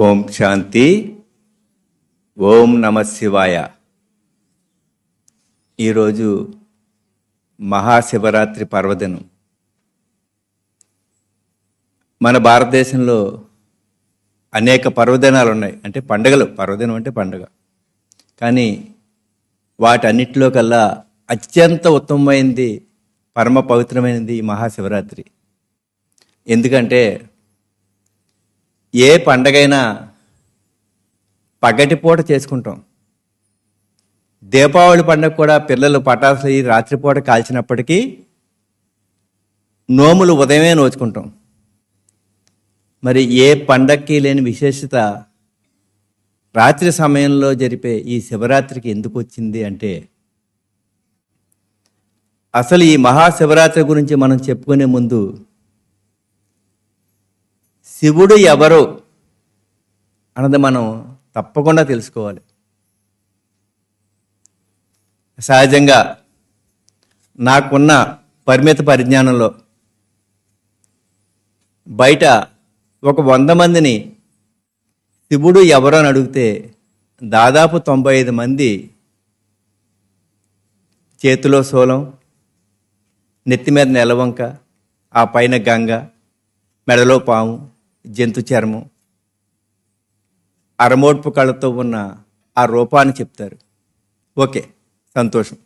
ఓం శాంతి. ఓం నమ శివాయ. ఈరోజు మహాశివరాత్రి పర్వదినం. మన భారతదేశంలో అనేక పర్వదినాలు ఉన్నాయి. అంటే పండుగలు. పర్వదినం అంటే పండుగ. కానీ వాటన్నిటిలో కల్లా అత్యంత ఉత్తమమైనది, పరమ పవిత్రమైనది ఈ మహాశివరాత్రి. ఎందుకంటే ఏ పండగైనా పగటిపూట చేసుకుంటాం. దీపావళి పండుగ కూడా పిల్లలు పటాసులు రాత్రిపూట కాల్చినప్పటికీ నోములు ఉదయమే నోచుకుంటాం. మరి ఏ పండగకి లేని విశేషత రాత్రి సమయంలో జరిపే ఈ శివరాత్రికి ఎందుకు వచ్చింది అంటే, అసలు ఈ మహాశివరాత్రి గురించి మనం చెప్పుకునే ముందు శివుడు ఎవరు అన్నది మనం తప్పకుండా తెలుసుకోవాలి. సహజంగా నాకున్న పరిమిత పరిజ్ఞానంలో బయట ఒక 100 మందిని శివుడు ఎవరు అని అడిగితే దాదాపు 95 మంది చేతిలో శూలం, నెత్తి మీద నెలవంక, ఆ పైన గంగ, మెడలో పాము, జంతు చర్మం, అరమోడ్పు కళ్ళతో ఉన్న ఆ రూపాన్ని చెప్తారు. ఓకే, సంతోషం.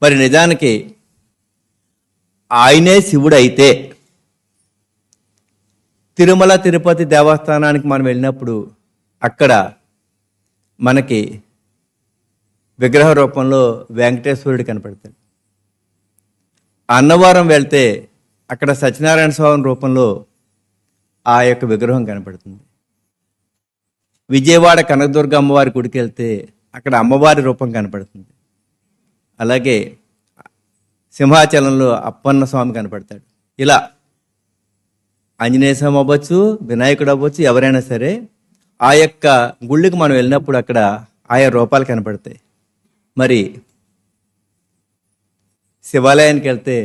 మరి నిజానికి ఆయనే శివుడు అయితే తిరుమల తిరుపతి దేవస్థానానికి మనం వెళ్ళినప్పుడు అక్కడ మనకి విగ్రహ రూపంలో వెంకటేశ్వరుడు కనపడతాడు. అన్నవరం వెళ్తే అక్కడ సత్యనారాయణ స్వామి రూపంలో ఆ యొక్క విగ్రహం కనపడుతుంది. విజయవాడ కనకదుర్గ అమ్మవారి గుడికి వెళ్తే అక్కడ అమ్మవారి రూపం కనపడుతుంది. అలాగే సింహాచలంలో అప్పన్న స్వామి కనపడతాడు. ఇలా ఆంజనేయ స్వామి అవ్వచ్చు, వినాయకుడు అవ్వచ్చు, ఎవరైనా సరే ఆ యొక్క గుళ్ళకి మనం వెళ్ళినప్పుడు అక్కడ ఆయా రూపాలు కనపడతాయి. మరి శివాలయానికి వెళ్తే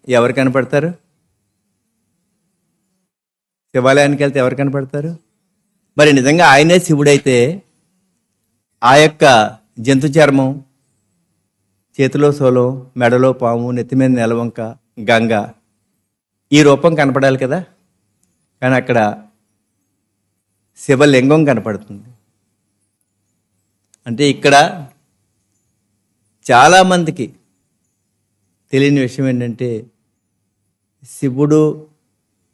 ఎవరు కనపడతారు? శివాలయానికి వెళ్తే ఎవరు కనపడతారు? మరి నిజంగా ఆయనే శివుడైతే ఆ యొక్క జంతు చర్మం, చేతిలో శూలం, మెడలో పాము, నెత్తి మీద నెలవంక, గంగ, ఈ రూపం కనపడాలి కదా. కానీ అక్కడ శివలింగం కనపడుతుంది. అంటే ఇక్కడ చాలామందికి తెలియని విషయం ఏంటంటే శివుడు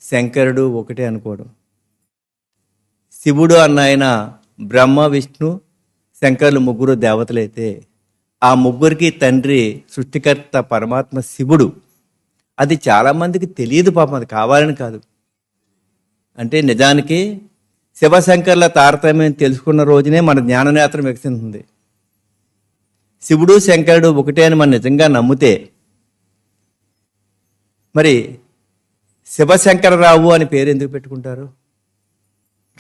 శంకరుడు ఒకటే అనుకోవడం. శివుడు అన్న ఆయన బ్రహ్మ, విష్ణు, శంకరులు ముగ్గురు దేవతలైతే ఆ ముగ్గురికి తండ్రి సృష్టికర్త పరమాత్మ శివుడు. అది చాలామందికి తెలియదు పాపం. అది కావాలని కాదు. అంటే నిజానికి శివశంకర్ల తారతమ్యం తెలుసుకున్న రోజునే మన జ్ఞాననేత్రం వికసిస్తుంది. శివుడు శంకరుడు ఒకటే అని మనం నిజంగా నమ్మితే మరి శివశంకరరావు అని పేరు ఎందుకు పెట్టుకుంటారు?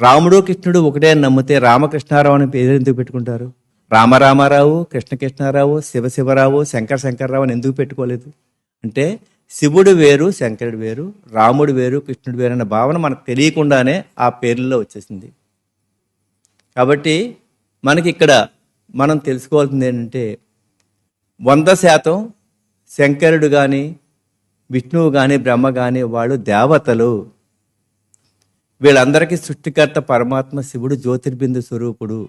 రాముడు కృష్ణుడు ఒకటే అని నమ్మితే రామకృష్ణారావు అని పేరు ఎందుకు పెట్టుకుంటారు? రామరామారావు, కృష్ణకృష్ణారావు, శివశివరావు, శంకరరావు అని ఎందుకు పెట్టుకోలేదు? అంటే శివుడు వేరు, శంకరుడు వేరు, రాముడు వేరు, కృష్ణుడు వేరు అన్న భావన మనకు తెలియకుండానే ఆ పేర్లలో వచ్చేసింది. కాబట్టి మనకి ఇక్కడ మనం తెలుసుకోవాల్సింది ఏంటంటే 100% శంకరుడు కానీ, విష్ణువు కానీ, బ్రహ్మ కానీ వాళ్ళు దేవతలు. వీళ్ళందరికీ సృష్టికర్త పరమాత్మ శివుడు జ్యోతిర్బిందు స్వరూపుడు.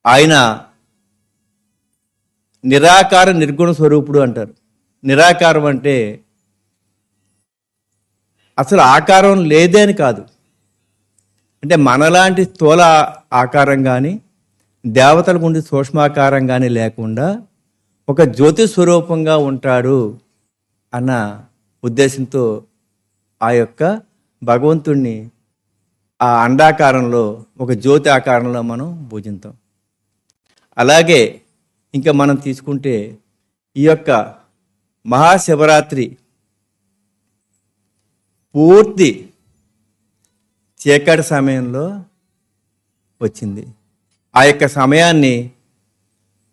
ఆయన నిరాకార నిర్గుణ స్వరూపుడు అంటారు. నిరాకారం అంటే అసలు ఆకారం లేదే అని కాదు. అంటే మనలాంటి స్థూల ఆకారం కానీ, దేవతలకు ఉండే సూక్ష్మాకారం కానీ లేకుండా ఒక జ్యోతి స్వరూపంగా ఉంటాడు అన్న ఉద్దేశంతో ఆ యొక్క భగవంతుణ్ణి ఆ అండాకారంలో, ఒక జ్యోతి ఆకారంలో మనం పూజిస్తాం. అలాగే ఇంకా మనం తీసుకుంటే ఈ యొక్క మహాశివరాత్రి పూర్తి చీకటి సమయంలో వచ్చింది. ఆ యొక్క సమయాన్ని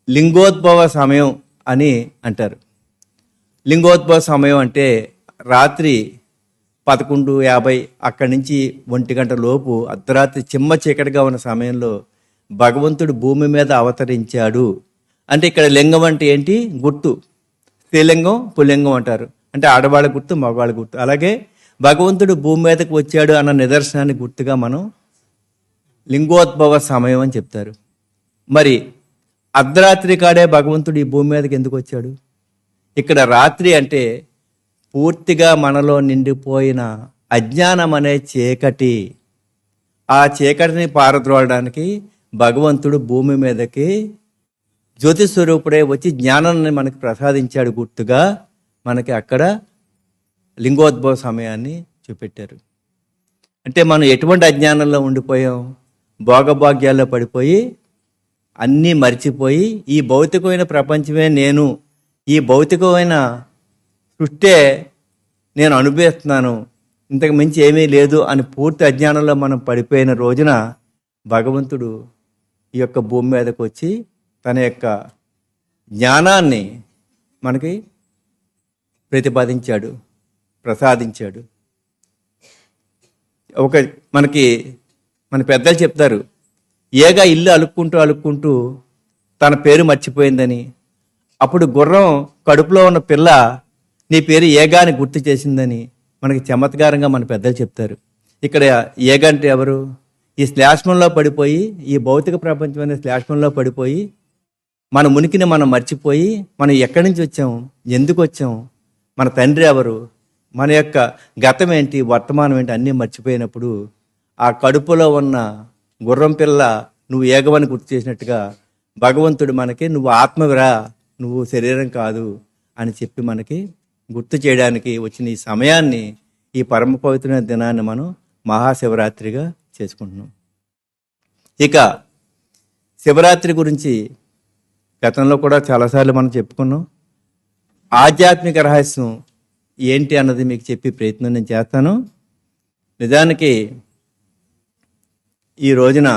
లింగోద్భవ సమయం అని అంటారు. లింగోద్భవ సమయం అంటే రాత్రి 11:50 అక్కడి నుంచి 1 గంట లోపు అర్ధరాత్రి చిమ్మ చీకటిగా ఉన్న సమయంలో భగవంతుడు భూమి మీద అవతరించాడు. అంటే ఇక్కడ లింగం అంటే ఏంటి? గుర్తు. స్త్రీలింగం పుల్లింగం అంటారు. అంటే ఆడవాళ్ళ గుర్తు, మగవాళ్ళ గుర్తు. అలాగే భగవంతుడు భూమి మీదకి వచ్చాడు అన్న నిదర్శనాన్ని గుర్తుగా మనం లింగోద్భవ సమయం అని చెప్తారు. మరి అర్ధరాత్రి కాడే భగవంతుడు ఈ భూమి మీదకి ఎందుకు వచ్చాడు? ఇక్కడ రాత్రి అంటే పూర్తిగా మనలో నిండిపోయిన అజ్ఞానం అనే చీకటి, ఆ చీకటిని పారద్రోలడానికి భగవంతుడు భూమి మీదకి జ్యోతి స్వరూపుడే వచ్చి జ్ఞానాన్ని మనకి ప్రసాదించాడు. గుర్తుగా మనకి అక్కడ లింగోద్భవ సమయాన్ని చూపెట్టారు. అంటే మనం ఎటువంటి అజ్ఞానంలో ఉండిపోయాం? భోగభాగ్యాల్లో పడిపోయి అన్నీ మర్చిపోయి ఈ భౌతికమైన ప్రపంచమే నేను, ఈ భౌతికమైన సృష్టే నేను అనుభవిస్తున్నాను, ఇంతకు మించి ఏమీ లేదు అని పూర్తి అజ్ఞానంలో మనం పడిపోయిన రోజున భగవంతుడు ఈ యొక్క భూమి మీదకి వచ్చి తన యొక్క జ్ఞానాన్ని మనకి ప్రతిపాదించాడు, ప్రసాదించాడు. మనకి మన పెద్దలు చెప్తారు, ఏగా ఇల్లు అలుక్కుంటూ తన పేరు మర్చిపోయిందని. అప్పుడు గుర్రం కడుపులో ఉన్న పిల్ల నీ పేరు ఏగా అని గుర్తు చేసిందని మనకి చమత్కారంగా మన పెద్దలు చెప్తారు. ఇక్కడ ఏగా అంటే ఎవరు? ఈ శ్లేష్మంలో పడిపోయి, ఈ భౌతిక ప్రపంచం అనే శ్లేష్మంలో పడిపోయి మన ఉనికిని మనం మర్చిపోయి మనం ఎక్కడి నుంచి వచ్చాం, ఎందుకు వచ్చాం, మన తండ్రి ఎవరు, మన యొక్క గతం ఏంటి, వర్తమానం ఏంటి అన్నీ మర్చిపోయినప్పుడు ఆ కడుపులో ఉన్న గుర్రం పిల్ల నువ్వు ఏగవని గుర్తు చేసినట్టుగా భగవంతుడు మనకి నువ్వు ఆత్మవిరా, నువ్వు శరీరం కాదు అని చెప్పి మనకి గుర్తు చేయడానికి వచ్చిన ఈ సమయాన్ని, ఈ పరమ పవిత్రమైన దినాన్ని మనం మహాశివరాత్రిగా చేసుకుంటున్నాం. ఇక శివరాత్రి గురించి గతంలో కూడా చాలాసార్లు మనం చెప్పుకున్నాం. ఆధ్యాత్మిక రహస్యం ఏంటి అన్నది మీకు చెప్పి ప్రయత్నం నేను చేస్తాను. నిజానికి ఈ రోజున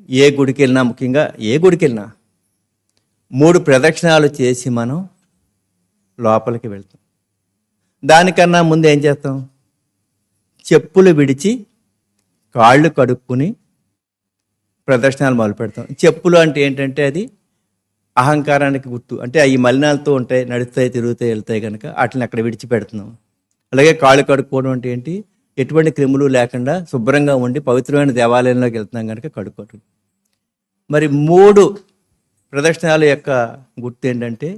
ఏ గుడికి వెళ్ళినా, ముఖ్యంగా ఏ గుడికి వెళ్ళినా 3 ప్రదక్షిణాలు చేసి మనం లోపలికి వెళ్తాం. దానికన్నా ముందు ఏం చేస్తాం? చెప్పులు విడిచి కాళ్ళు కడుక్కుని ప్రదక్షిణాలు మొదలు పెడతాం. చెప్పులు అంటే ఏంటంటే అది అహంకారానికి గుర్తు. అంటే ఈ మలినాలతో ఉంటాయి, నడుస్తాయి, తిరుగుతాయి, వెళ్తాయి కనుక వాటిని అక్కడ విడిచిపెడుతున్నాం. అలాగే కాళ్ళు కడుక్కోవడం అంటే ఏంటి? ఎటువంటి క్రిములు లేకుండా శుభ్రంగా ఉండి పవిత్రమైన దేవాలయంలోకి వెళ్తున్నాం కనుక కడుక్కోవడం. మరి 3 ప్రదక్షిణాల యొక్క గుర్తు ఏంటంటే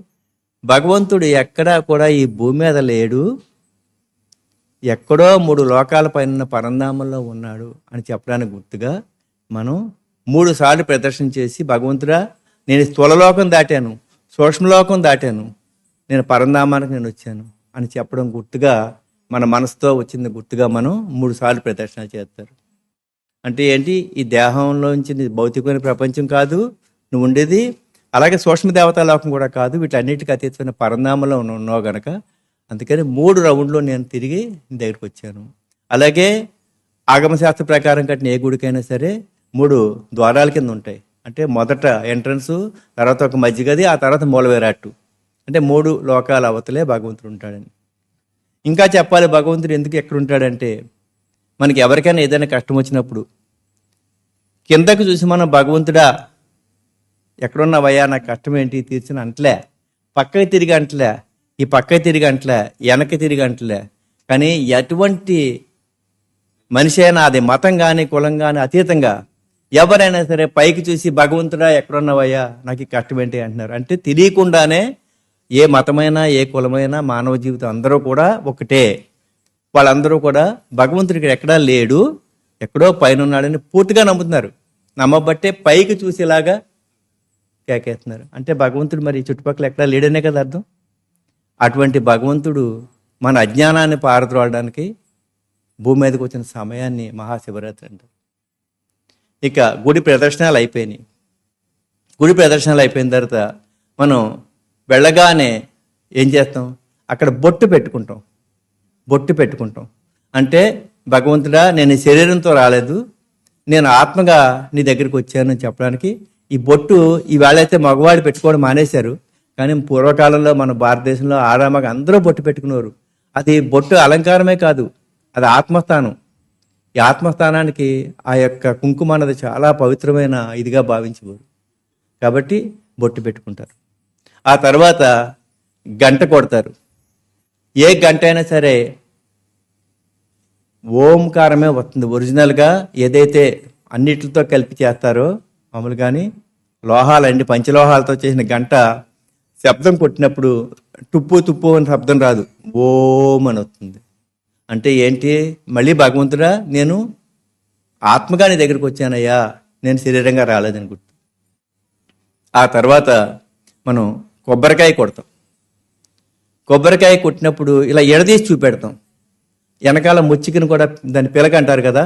భగవంతుడు ఎక్కడా కూడా ఈ భూమి మీద లేడు, ఎక్కడో 3 లోకాల పైన పరంధామంలో ఉన్నాడు అని చెప్పడానికి గుర్తుగా మనం 3 సార్లు ప్రదర్శన చేసి భగవంతుడా నేను స్థూలలోకం దాటాను, సూక్ష్మలోకం దాటాను, నేను పరంధామానికి నేను వచ్చాను అని చెప్పడం గుర్తుగా, మన మనసుతో వచ్చింది గుర్తుగా మనం 3 సార్లు ప్రదర్శన చేస్తారు. అంటే ఏంటి? ఈ దేహంలోంచి భౌతికమైన ప్రపంచం కాదు నువ్వు ఉండేది, అలాగే సూక్ష్మ దేవతా లోకం కూడా కాదు, వీటన్నిటికీ అతీతమైన పరంధామంలో ఉన్నావు గనక అందుకని 3 రౌండ్లో నేను తిరిగి నీ దగ్గరికి వచ్చాను. అలాగే ఆగమశాస్త్ర ప్రకారం కట్టిన ఏ గుడికైనా సరే 3 ద్వారాల కింద ఉంటాయి. అంటే మొదట ఎంట్రన్స్, తర్వాత ఒక మధ్యగది, ఆ తర్వాత మూలవిరాట్టు. అంటే 3 లోకాల అవతలే భగవంతుడు ఉంటాడని. ఇంకా చెప్పాలి, భగవంతుడు ఎందుకు ఎక్కడ ఉంటాడంటే మనకి ఎవరికైనా ఏదైనా కష్టం వచ్చినప్పుడు కిందకు చూసి మనం భగవంతుడా ఎక్కడున్నావయ్యా, నాకు కష్టం ఏంటి తీర్చిన అంటలే, పక్కకి తిరిగి అంటలే, ఈ పక్కకి తిరిగి అంటలే, వెనక్కి తిరిగి అంటలే. కానీ ఎటువంటి మనిషి అయినా, అది మతం కానీ కులం కానీ అతీతంగా ఎవరైనా సరే పైకి చూసి భగవంతుడా ఎక్కడున్నావయ్యా, నాకు ఈ కష్టం ఏంటి అంటున్నారు. అంటే తెలియకుండానే ఏ మతమైనా ఏ కులమైనా మానవ జీవితం అందరూ కూడా ఒకటే. వాళ్ళందరూ కూడా భగవంతుడికి ఎక్కడా లేడు, ఎక్కడో పైన ఉన్నాడని పూర్తిగా నమ్ముతున్నారు. నమ్మబట్టే పైకి చూసేలాగా కేకేస్తున్నారు. అంటే భగవంతుడు మరి చుట్టుపక్కల ఎక్కడా లేడనే కదా అర్థం. అటువంటి భగవంతుడు మన అజ్ఞానాన్ని పారద్రోలడానికి భూమి మీదకి వచ్చిన సమయాన్ని మహాశివరాత్రి అంటారు. ఇక గుడి ప్రదర్శనలు అయిపోయినాయి. గుడి ప్రదర్శనలు అయిపోయిన తర్వాత మనం వెళ్ళగానే ఏం చేస్తాం? అక్కడ బొట్టు పెట్టుకుంటాం. అంటే భగవంతుడా నేను శరీరంతో రాలేదు, నేను ఆత్మగా నీ దగ్గరికి వచ్చాను చెప్పడానికి ఈ బొట్టు ఈవేళ అయితే మగవాడు పెట్టుకోవడం మానేశారు. కానీ పూర్వకాలంలో మన భారతదేశంలో ఆడామగ అందరూ బొట్టు పెట్టుకునేవారు. అది బొట్టు అలంకారమే కాదు, అది ఆత్మస్థానం. ఈ ఆత్మస్థానానికి ఆ యొక్క కుంకుమ అన్నది చాలా పవిత్రమైన ఇదిగా భావించేవారు. కాబట్టి బొట్టు పెట్టుకుంటారు. ఆ తర్వాత గంట కొడతారు. ఏ గంట అయినా సరే ఓంకారమే వస్తుంది. ఒరిజినల్గా ఏదైతే అన్నిటితో కలిపి చేస్తారో మామూలుగాని లోహాలండి, పంచలోహాలతో చేసిన గంట శబ్దం కొట్టినప్పుడు టుప్పు తుప్పు అని శబ్దం రాదు, ఓం అని వస్తుంది. అంటే ఏంటి? మళ్ళీ భగవంతుడా, నేను ఆత్మగా నీ దగ్గరికి వచ్చానయ్యా, నేను శరీరంగా రాలేదని గుర్తు. ఆ తర్వాత మనం కొబ్బరికాయ కొడతాం. కొబ్బరికాయ కొట్టినప్పుడు ఇలా ఎడదీసి చూపెడతాం. వెనకాల ముచ్చికను కూడా, దాన్ని పిలక అంటారు కదా,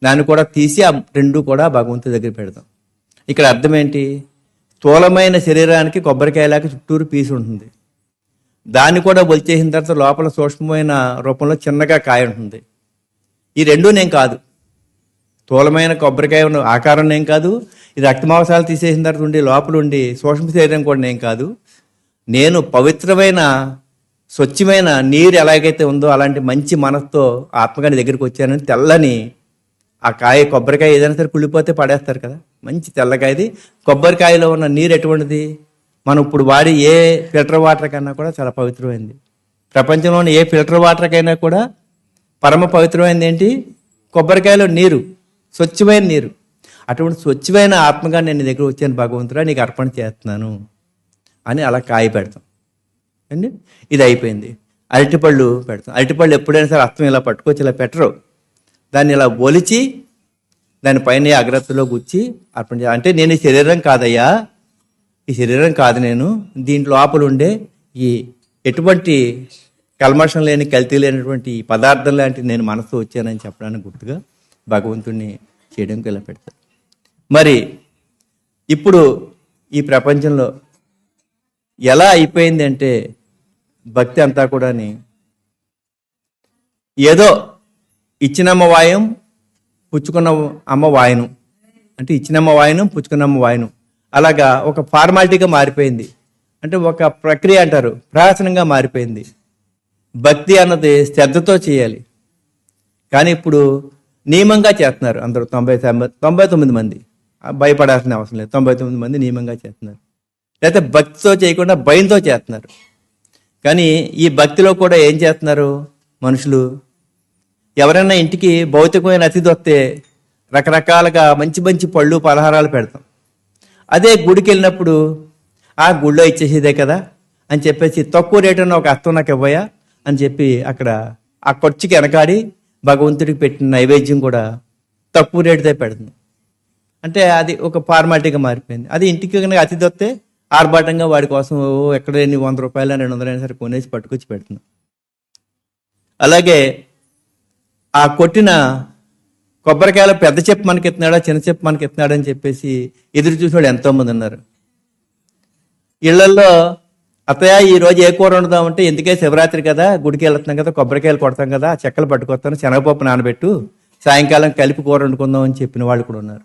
దాన్ని కూడా తీసి ఆ రెండు కూడా భగవంతుడి దగ్గర పెడతాం. ఇక్కడ అర్థం ఏంటి? స్థూలమైన శరీరానికి కొబ్బరికాయలాగా చుట్టూరు పీసు ఉంటుంది. దాన్ని కూడా ఒలిచేసిన తర్వాత లోపల సూక్ష్మమైన రూపంలో చిన్నగా కాయ ఉంటుంది. ఈ రెండూ నేను కాదు. స్థూలమైన కొబ్బరికాయ ఉన్న ఆకారం నేను కాదు, ఈ రక్తమాంసాలు తీసేసిన తర్వాత ఉండి లోపల ఉండి సూక్ష్మ శరీరం కూడా నేను కాదు. నేను పవిత్రమైన స్వచ్ఛమైన నీరు ఎలాగైతే ఉందో అలాంటి మంచి మనసుతో ఆత్మగాని దగ్గరికి వచ్చానని తెల్లని ఆ కాయ, కొబ్బరికాయ ఏదైనా సరే కుళ్ళిపోతే పడేస్తారు కదా, మంచి తెల్లకాయది. కొబ్బరికాయలో ఉన్న నీరు ఎటువంటిది? మనం ఇప్పుడు వాడి ఏ ఫిల్టర్ వాటర్ కన్నా కూడా చాలా పవిత్రమైంది. ప్రపంచంలోని ఏ ఫిల్టర్ వాటర్ కైనా కూడా పరమ పవిత్రమైనది ఏంటి? కొబ్బరికాయలో నీరు, స్వచ్ఛమైన నీరు. అటువంటి స్వచ్ఛమైన ఆత్మగా నేను దగ్గర వచ్చాను భగవంతుడా, నీకు అర్పణ చేస్తున్నాను అని అలా కాయ పెడతాం అండి. ఇది అయిపోయింది. అరటిపళ్ళు పెడతాం. అరటిపళ్ళు ఎప్పుడైనా సరే అర్థం ఇలా పట్టుకొచ్చి ఇలా పెట్టరు, దాన్ని ఇలా ఒలిచి దానిపైన అగ్రత్తులో గుచ్చి అర్పణ చేయాలి. అంటే నేను ఈ శరీరం కాదయ్యా, ఈ శరీరం కాదు నేను, దీంట్లో లోపల ఉండే ఈ ఎటువంటి కల్మషం లేని, కల్తీ లేనటువంటి ఈ పదార్థం లాంటి నేను మనసు వచ్చానని చెప్పడానికి గుర్తుగా భగవంతుడిని చేయడానికి ఇలా పెడతాను. మరి ఇప్పుడు ఈ ప్రపంచంలో ఎలా అయిపోయింది అంటే భక్తి అంతా కూడాని ఏదో ఇచ్చినమ్మ వాయం పుచ్చుకున్న అమ్మ వాయనం, అంటే ఇచ్చినమ్మ వాయనం పుచ్చుకున్నమ్మ వాయనం, అలాగా ఒక ఫార్మాలిటీగా మారిపోయింది. అంటే ఒక ప్రక్రియ అంటారు, ప్రహసనంగా మారిపోయింది. భక్తి అన్నది శ్రద్ధతో చేయాలి, కానీ ఇప్పుడు నియమంగా చేస్తున్నారు అందరూ. 99 మంది, భయపడాల్సిన అవసరం లేదు, 99 మంది నియమంగా చేస్తున్నారు. లేకపోతే భక్తితో చేయకుండా భయంతో చేస్తున్నారు. కానీ ఈ భక్తిలో కూడా ఏం చేస్తున్నారు మనుషులు? ఎవరైనా ఇంటికి భౌతికమైన అతిథి వస్తే రకరకాలుగా మంచి మంచి పళ్ళు పలహారాలు పెడతాం. అదే గుడికి వెళ్ళినప్పుడు ఆ గుళ్ళో ఇచ్చేసేదే కదా అని చెప్పేసి తక్కువ రేటు ఉన్న ఒక అత్తం నాకు ఇవ్వయా అని చెప్పి అక్కడ ఆ ఖర్చుకి వెనకాడి భగవంతుడికి పెట్టిన నైవేద్యం కూడా తక్కువ రేటుతో పెడుతుంది. అంటే అది ఒక ఫార్మాలిటీగా మారిపోయింది. అది ఇంటికి కనుక అతిథి వస్తే ఆర్భాటంగా వాడి కోసం ఎక్కడ లేని 100 రూపాయలు 200 అయినా సరే కొనేసి పట్టుకొచ్చి పెడుతున్నాం. అలాగే ఆ కొట్టిన కొబ్బరికాయలో పెద్ద చెప్పు మనకి ఎత్తున్నాడా చిన్న చెప్పు మనకి ఎత్తున్నాడా అని చెప్పేసి ఎదురు చూసిన వాళ్ళు ఎంతోమంది ఉన్నారు. ఇళ్లలో అత్తయ్య ఈరోజు ఏ కూర వండుదామంటే, ఎందుకే శివరాత్రి కదా, గుడికి వెళ్తున్నాం కదా, కొబ్బరికాయలు కొడతాం కదా, చెక్కలు పట్టుకొస్తాను, శనగపప్పు నానబెట్టు, సాయంకాలం కలిపి కూర వండుకుందాం అని చెప్పిన వాళ్ళు కూడా ఉన్నారు.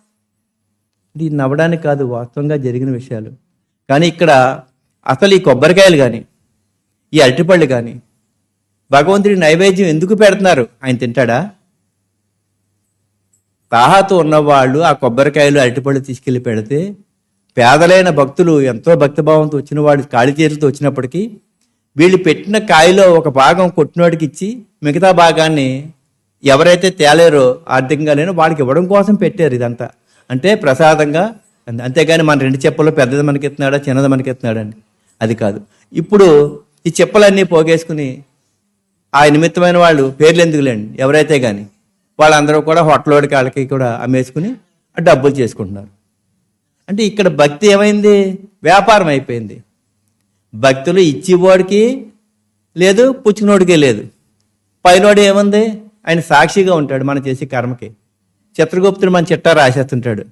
ఇది నవ్వడానికి కాదు, వాస్తవంగా జరిగిన విషయాలు. కానీ ఇక్కడ అసలు ఈ కొబ్బరికాయలు కానీ ఈ అరటిపళ్ళు కానీ భగవంతుడి నైవేద్యం ఎందుకు పెడుతున్నారు? ఆయన తింటాడా? తాహాతో ఉన్నవాళ్ళు ఆ కొబ్బరికాయలు అరటిపళ్ళు తీసుకెళ్లి పెడితే పేదలైన భక్తులు ఎంతో భక్తిభావంతో వచ్చిన వాడు ఖాళీ చేతులతో వచ్చినప్పటికీ వీళ్ళు పెట్టిన కాయలో ఒక భాగం కొట్టినోడికి ఇచ్చి మిగతా భాగాన్ని ఎవరైతే తేలేరో ఆర్థికంగా లేనో వాడికి ఇవ్వడం కోసం పెట్టారు. ఇదంతా అంటే ప్రసాదంగా, అంతేగాని మన 2 చెప్పులు పెద్దది మనకి ఎత్తున్నాడా చిన్నది మనకి ఎత్తున్నాడని అది కాదు. ఇప్పుడు ఈ చెప్పులన్నీ పోగేసుకుని ఆ నిమిత్తమైన వాళ్ళు పేర్లు ఎందుకులేండి ఎవరైతే కానీ వాళ్ళందరూ కూడా హోటల్లోడికి వాళ్ళకి కూడా అమ్మేసుకుని డబ్బులు చేసుకుంటున్నారు. అంటే ఇక్కడ భక్తి ఏమైంది? వ్యాపారం అయిపోయింది. భక్తులు ఇచ్చివాడికి లేదు, పుచ్చుకునోడికి లేదు. పైనోడు ఏముంది? ఆయన సాక్షిగా ఉంటాడు మనం చేసే కర్మకి. చిత్రగుప్తుడు మన చిట్టా రాసేస్తుంటాడు.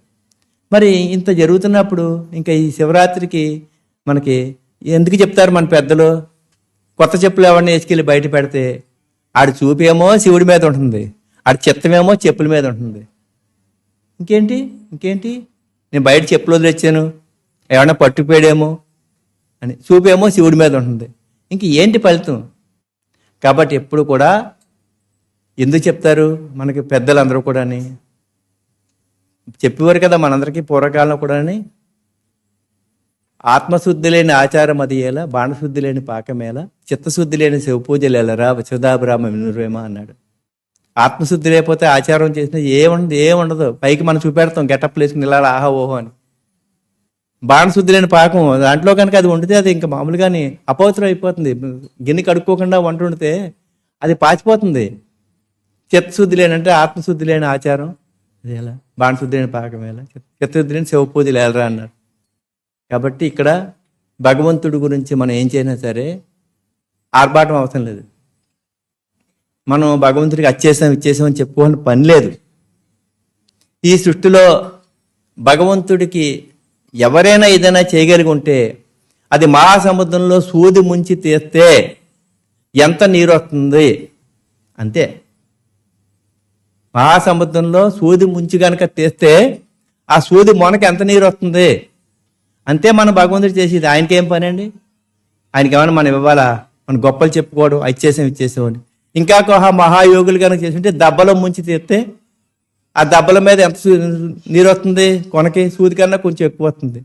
మరి ఇంత జరుగుతున్నప్పుడు ఇంకా ఈ శివరాత్రికి మనకి ఎందుకు చెప్తారు మన పెద్దలు? కొత్త చెప్పులు ఎవరిని వేసుకెళ్ళి బయట పెడితే ఆడి చూపేమో శివుడి మీద ఉంటుంది, ఆడి చిత్తమేమో చెప్పుల మీద ఉంటుంది. ఇంకేంటి నేను బయట చెప్పులు వదిలేచ్చాను, ఏమన్నా పట్టుకుపోయాడేమో అని చూపేమో శివుడి మీద ఉంటుంది. ఇంక ఏంటి ఫలితం? కాబట్టి ఎప్పుడు కూడా ఎందుకు చెప్తారు మనకి పెద్దలందరూ కూడాని చెప్పేవారు కదా మనందరికీ పూర్వకాలంలో కూడాని, ఆత్మశుద్ధి లేని ఆచారం అది ఎలా, బాణశుద్ధి లేని పాకమేళ, చిత్తశుద్ధి లేని శివపూజలు ఎలరా వసుధాభిరామ వినురేమ అన్నాడు. ఆత్మశుద్ధి లేకపోతే ఆచారం చేసినా ఏముండదు. పైకి మనం చూపెడతాం గెటప్ వేసుకుని ఇలా ఆహా ఓహో అని. బాణశుద్ధి లేని పాకం దాంట్లో కనుక అది వండితే అది ఇంకా మామూలుగాని అపవిత్రం అయిపోతుంది. గిన్నె కడుక్కోకుండా వంట వండితే అది పాచిపోతుంది. చిత్తశుద్ధి లేని అంటే ఆత్మశుద్ధి లేని ఆచారం అది ఎలా, బాణశుద్ధి లేని పాకం ఎలా, చిత్తశుద్ధి లేని శివపూజలు ఎలరా అన్నారు. కాబట్టి ఇక్కడ భగవంతుడి గురించి మనం ఏం చేసినా సరే ఆర్భాటం అవసరం లేదు. మనం భగవంతుడికి ఇచ్చేసాం అని చెప్పుకోని పని లేదు. ఈ సృష్టిలో భగవంతుడికి ఎవరైనా ఏదైనా చేయగలిగి ఉంటే అది మహాసముద్రంలో సూది ముంచి తీస్తే ఎంత నీరు వస్తుంది అంతే. మహాసముద్రంలో సూది ముంచి కనుక తీస్తే ఆ సూది మొనకి ఎంత నీరు వస్తుంది అంతే. మనం భగవంతుడు చేసేది. ఆయనకేం పని అండి? ఆయనకి ఏమైనా మనం ఇవ్వాలా? మన గొప్పలు చెప్పుకోవడం ఇచ్చేసాం అని. ఇంకా మహాయోగులు కనుక చేస్తుంటే దెబ్బలో ముంచి తీస్తే ఆ దెబ్బల మీద ఎంత నీరు వస్తుంది? కొనకి సూది కన్నా కొంచెం ఎక్కువ వస్తుంది.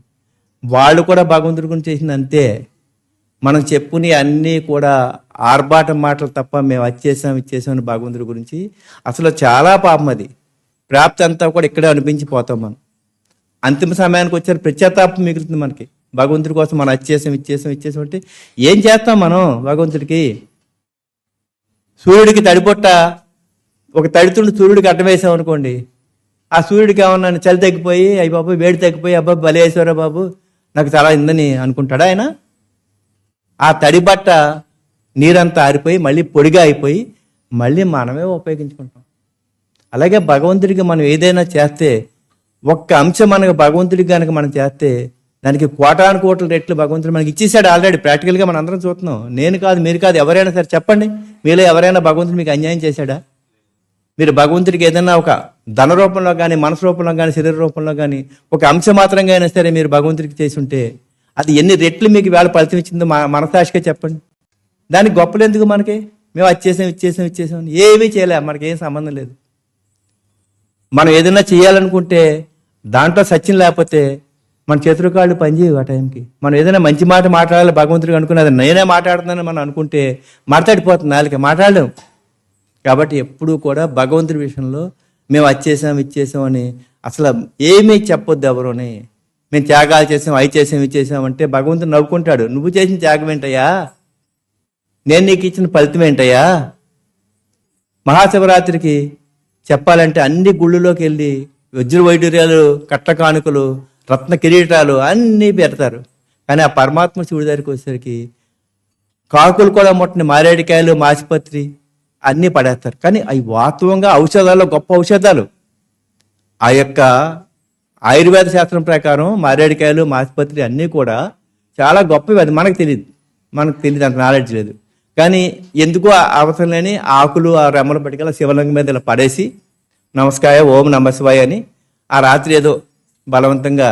వాళ్ళు కూడా భగవంతుడి గురించి చేసింది అంతే. మనం చెప్పుని అన్నీ కూడా ఆర్భాటం మాటలు తప్ప మేము ఇచ్చేసాం అని భగవంతుడి గురించి అసలు చాలా పాపం. అది ప్రాప్తి అంతా కూడా ఇక్కడే అనిపించిపోతాం. మనం అంతిమ సమయానికి వచ్చారు ప్రత్యేతాపం మిగులుతుంది మనకి. భగవంతుడి కోసం మనం ఇచ్చేసాం అంటే ఏం చేస్తాం మనం భగవంతుడికి? సూర్యుడికి తడిపొట్ట ఒక తడితుండి సూర్యుడికి అడ్డం వేసాం అనుకోండి, ఆ సూర్యుడికి ఏమన్నా చలి తగ్గిపోయి అయ్యి బాబు వేడి తగ్గిపోయి అబ్బాబు బలేశ్వరా బాబు నాకు చాలా ఇందని అనుకుంటాడా ఆయన? ఆ తడి బట్ట నీరంతా ఆరిపోయి మళ్ళీ పొడిగా అయిపోయి మళ్ళీ మనమే ఉపయోగించుకుంటాం. అలాగే భగవంతుడికి మనం ఏదైనా చేస్తే ఒక్క అంశం మనకు భగవంతుడికి కనుక మనం చేస్తే దానికి కోటాను కోట్ల రెట్లు భగవంతుడు మనకి ఇచ్చేసాడు ఆల్రెడీ. ప్రాక్టికల్గా మనం అందరం చూస్తున్నాం. నేను కాదు, మీరు కాదు, ఎవరైనా సరే చెప్పండి, మీలో ఎవరైనా భగవంతుడు మీకు అన్యాయం చేశాడా? మీరు భగవంతుడికి ఏదైనా ఒక ధన రూపంలో కానీ మనసు రూపంలో కానీ శరీర రూపంలో కానీ ఒక అంశం మాత్రంగా అయినా సరే మీరు భగవంతుడికి చేసి ఉంటే అది ఎన్ని రెట్లు మీకు వేళ ఫలితం ఇచ్చిందో మనసాక్షిగా చెప్పండి. దానికి గొప్పలు ఎందుకు మనకి? మేము ఇచ్చేసాం ఏమీ చేయలే, మనకేం సంబంధం లేదు. మనం ఏదైనా చేయాలనుకుంటే దాంట్లో సత్యం లేకపోతే మన చేతులు కాళ్ళు పనిచేయవు. ఆ టైంకి మనం ఏదైనా మంచి మాట మాట్లాడాలి భగవంతుడికి అనుకుని అది నేనే మాట్లాడుతున్నానని మనం అనుకుంటే మాట్లాడిపోతుంది నాలుక, మాట్లాడలేం. కాబట్టి ఎప్పుడూ కూడా భగవంతుడి విషయంలో మేము ఇచ్చేసాం అని అసలు ఏమీ చెప్పొద్దు ఎవరుని. మేము త్యాగాలు చేసాం అంటే భగవంతుడు నవ్వుకుంటాడు. నువ్వు చేసిన త్యాగం ఏంటయ్యా? నేను నీకు ఇచ్చిన ఫలితం ఏంటయ్యా? మహాశివరాత్రికి చెప్పాలంటే అన్ని గుళ్ళలోకి వెళ్ళి వజ్ర వైడూర్యాలు, కట్ల కానుకలు, రత్న కిరీటాలు అన్నీ పెడతారు. కానీ ఆ పరమాత్మ శివుడి దగ్గరికి వచ్చేసరికి కాకులు కూడా ముట్టని మారేడికాయలు, మాసిపత్రి అన్నీ పడేస్తారు. కానీ అవి వాస్తవంగా ఔషధాల్లో గొప్ప ఔషధాలు. ఆ యొక్క ఆయుర్వేద శాస్త్రం ప్రకారం మారేడికాయలు, మాసిపత్రి అన్నీ కూడా చాలా గొప్పవి. అది మనకు తెలియదు అంత నాలెడ్జ్ లేదు. కానీ ఎందుకు అవసరం లేని ఆకులు ఆ రెమ్మల పట్టుకెళ్ళి శివలింగం మీద ఇలా పడేసి నమస్కారం ఓం నమ శివాయ అని ఆ రాత్రి ఏదో బలవంతంగా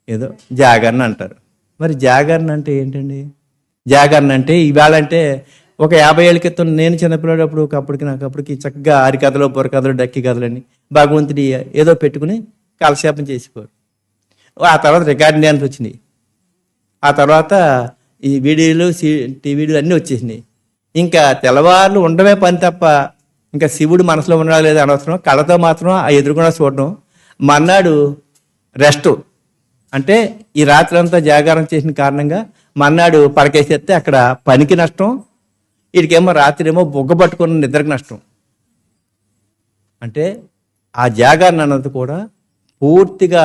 ఏదో జాగరణ అంటారు. మరి జాగరణ అంటే ఏంటండి? జాగరణ అంటే ఇవాళ అంటే ఒక 50 ఏళ్ళ క్రితం నేను చిన్నపిల్లడప్పుడు అప్పటికి చక్కగా ఆరి కథలు, బుర్ర కథలు, డక్కి కథలని భగవంతుడి ఏదో పెట్టుకుని కాలక్షేపం చేసిపోరు. ఆ తర్వాత రికార్డింగ్ డ్యాన్స్ వచ్చినాయి. ఆ తర్వాత ఈ వీడియోలు, టీవీలు అన్నీ వచ్చేసినాయి. ఇంకా తెల్లవారులు ఉండమే పని తప్ప ఇంకా శివుడు మనసులో ఉండడా లేదా అనవసరం. కళ్ళతో మాత్రం ఆ ఎదురుకుండా చూడడం. మర్నాడు రెస్ట్ అంటే ఈ రాత్రి అంతా జాగారం చేసిన కారణంగా మర్నాడు పడకేసేస్తే అక్కడ పనికి నష్టం, వీడికేమో రాత్రి ఏమో బొగ్గ పట్టుకున్న నిద్రకు నష్టం. అంటే ఆ జాగరణ అన్నది కూడా పూర్తిగా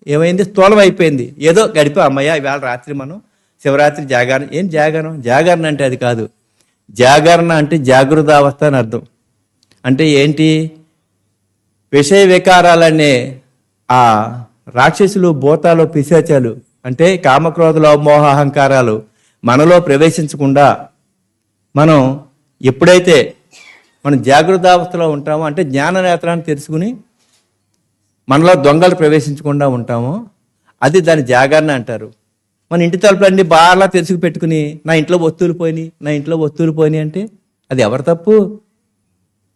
ఏమైంది? స్థూలం అయిపోయింది. ఏదో గడిపా అమ్మయ్య ఇవాళ రాత్రి మనం శివరాత్రి జాగరణ. ఏం జాగరణ అంటే అది కాదు. జాగరణ అంటే జాగృతావస్థ అని అర్థం. అంటే ఏంటి? విషయ వికారాలనే ఆ రాక్షసులు, భూతాలు, పిశాచాలు అంటే కామక్రోధలు, మోహ అహంకారాలు మనలో ప్రవేశించకుండా మనం ఎప్పుడైతే మనం జాగృతావస్థలో ఉంటామో అంటే జ్ఞాన నేత్రాన్ని తెలుసుకుని మనలో దొంగలు ప్రవేశించకుండా ఉంటామో అది దాని జాగరణ అంటారు. మన ఇంటి తలుపులన్నీ బాగా తెరుచుకు పెట్టుకుని నా ఇంట్లో వస్తువులు పోయినాయి అంటే అది ఎవరి తప్పు?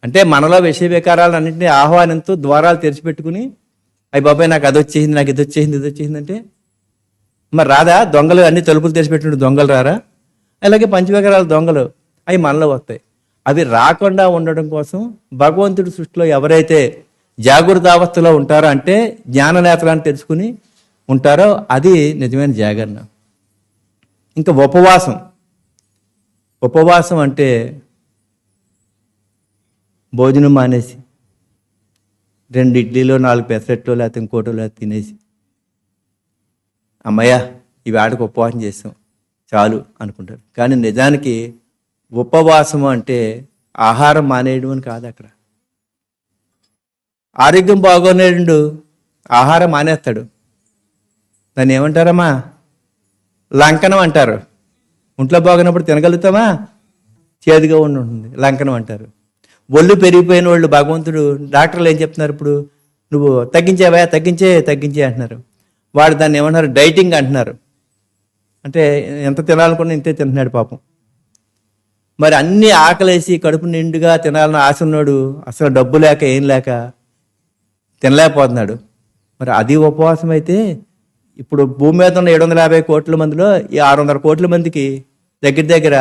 అంటే మనలో విషయ వికారాలు అన్నింటినీ ఆహ్వానంతో ద్వారాలు తెరిచిపెట్టుకుని అయ్యి బాబాయ్ నాకు అది వచ్చేసింది, నాకు ఇది వచ్చేసింది అంటే మరి రాదా? దొంగలు అన్ని తలుపులు తెరిచిపెట్టిన దొంగలు రారా? అలాగే పంచవికారాలు దొంగలు అవి మనలో వస్తాయి. అవి రాకుండా ఉండడం కోసం భగవంతుడి సృష్టిలో ఎవరైతే జాగృత అవస్థలో ఉంటారో, అంటే జ్ఞాన నేత్రాన్ని తెలుసుకుని ఉంటారో, అది నిజమైన జాగరణ. ఇంకా ఉపవాసం అంటే భోజనం మానేసి 2 ఇడ్లీలో 4 పెసరట్లో లేకపోతే ఇంకోటో లేకపోతే తినేసి అమ్మయ్య ఈ వేడకు ఉపవాసం చేసాం చాలు అనుకుంటారు. కానీ నిజానికి ఉపవాసం అంటే ఆహారం మానేయడం అని కాదు. అక్కడ ఆరోగ్యం బాగోనేడు ఆహారం మానేస్తాడు, దాన్ని ఏమంటారమ్మా? లంకనం అంటారు. ఒంట్లో బాగున్నప్పుడు తినగలుగుతామా? చేదుగా ఉంటుంది, లంకనం అంటారు. ఒళ్ళు పెరిగిపోయిన వాళ్ళు భగవంతుడు డాక్టర్లు ఏం చెప్తున్నారు? ఇప్పుడు నువ్వు తగ్గించే అంటున్నారు. వాడు దాన్ని ఏమంటున్నారు? డైటింగ్ అంటున్నారు. అంటే ఎంత తినాలనుకున్నా ఇంతే తింటున్నాడు పాపం. మరి అన్ని ఆకలేసి కడుపు నిండుగా తినాలని ఆశ ఉన్నాడు, అసలు డబ్బు లేక ఏం లేక తినలేకపోతున్నాడు. మరి అది ఉపవాసం అయితే ఇప్పుడు భూమి మీద ఉన్న 750 కోట్ల మందిలో ఈ 600 కోట్ల మందికి దగ్గర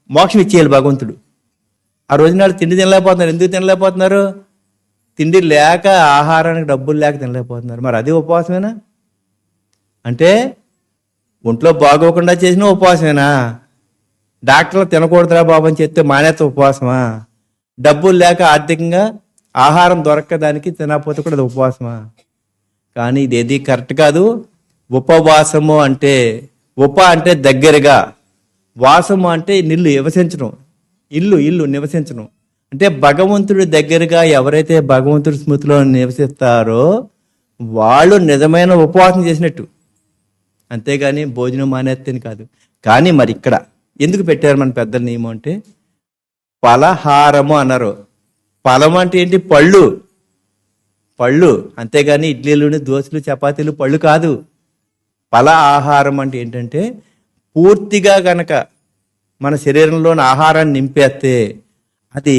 మోక్షం ఇచ్చేయాలి భగవంతుడు. ఆ రోజు నాడు తిండి తినలేకపోతున్నారు. ఎందుకు తినలేకపోతున్నారు? తిండి లేక, ఆహారానికి డబ్బులు లేక తినలేకపోతున్నారు. మరి అది ఉపవాసమేనా? అంటే ఒంట్లో బాగోకుండా చేసిన ఉపవాసమేనా? డాక్టర్లు తినకూడదురా బాబు అని చెప్తే మానేత ఉపవాసమా? డబ్బులు లేక ఆర్థికంగా ఆహారం దొరకదానికి తినకపోతే కూడా అది ఉపవాసమా? కానీ ఇదేది కరెక్ట్ కాదు. ఉపవాసము అంటే అంటే దగ్గరగా, వాసము అంటే నివసించడం, ఇల్లు నివసించడం. అంటే భగవంతుడి దగ్గరగా ఎవరైతే భగవంతుడి స్మృతిలో నివసిస్తారో వాళ్ళు నిజమైన ఉపవాసం చేసినట్టు. అంతేగాని భోజనం మానేత్తని కాదు. కానీ మరి ఇక్కడ ఎందుకు పెట్టారు మన పెద్దల నియమం అంటే ఫలహారము అన్నారు. ఫలం అంటే ఏంటి? పళ్ళు. అంతేగాని ఇడ్లీలు, దోశలు, చపాతీలు పళ్ళు కాదు. ఫల ఆహారం అంటే ఏంటంటే పూర్తిగా గనక మన శరీరంలోని ఆహారాన్ని నింపేస్తే అది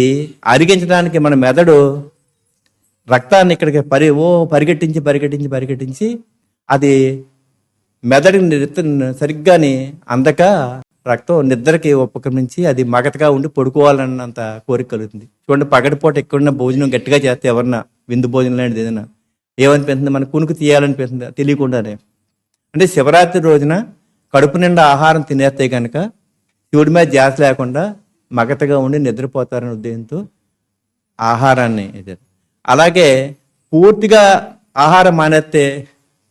అరిగించడానికి మన మెదడు రక్తాన్ని ఇక్కడికి పరిగెట్టించి అది మెదడుని సరిగ్గాని అందక రక్తం నిద్రకి ఉపక్రమించి అది మగతగా ఉండి పడుకోవాలన్నంత కోరిక కలుగుతుంది. చూడండి, పగటిపూట ఎక్కడున్న భోజనం గట్టిగా చేస్తే ఎవరన్నా విందు భోజనం లాంటిది ఏదైనా ఏమనిపిస్తుంది? మన కునుకు తీయాలనిపిస్తుంది తెలియకుండానే. అంటే శివరాత్రి రోజున కడుపు నిండా ఆహారం తినేస్తే కనుక శివుడి మీద ధ్యాస లేకుండా మగతగా ఉండి నిద్రపోతారనే ఉద్దేశంతో ఆహారాన్ని. అలాగే పూర్తిగా ఆహారం మానేస్తే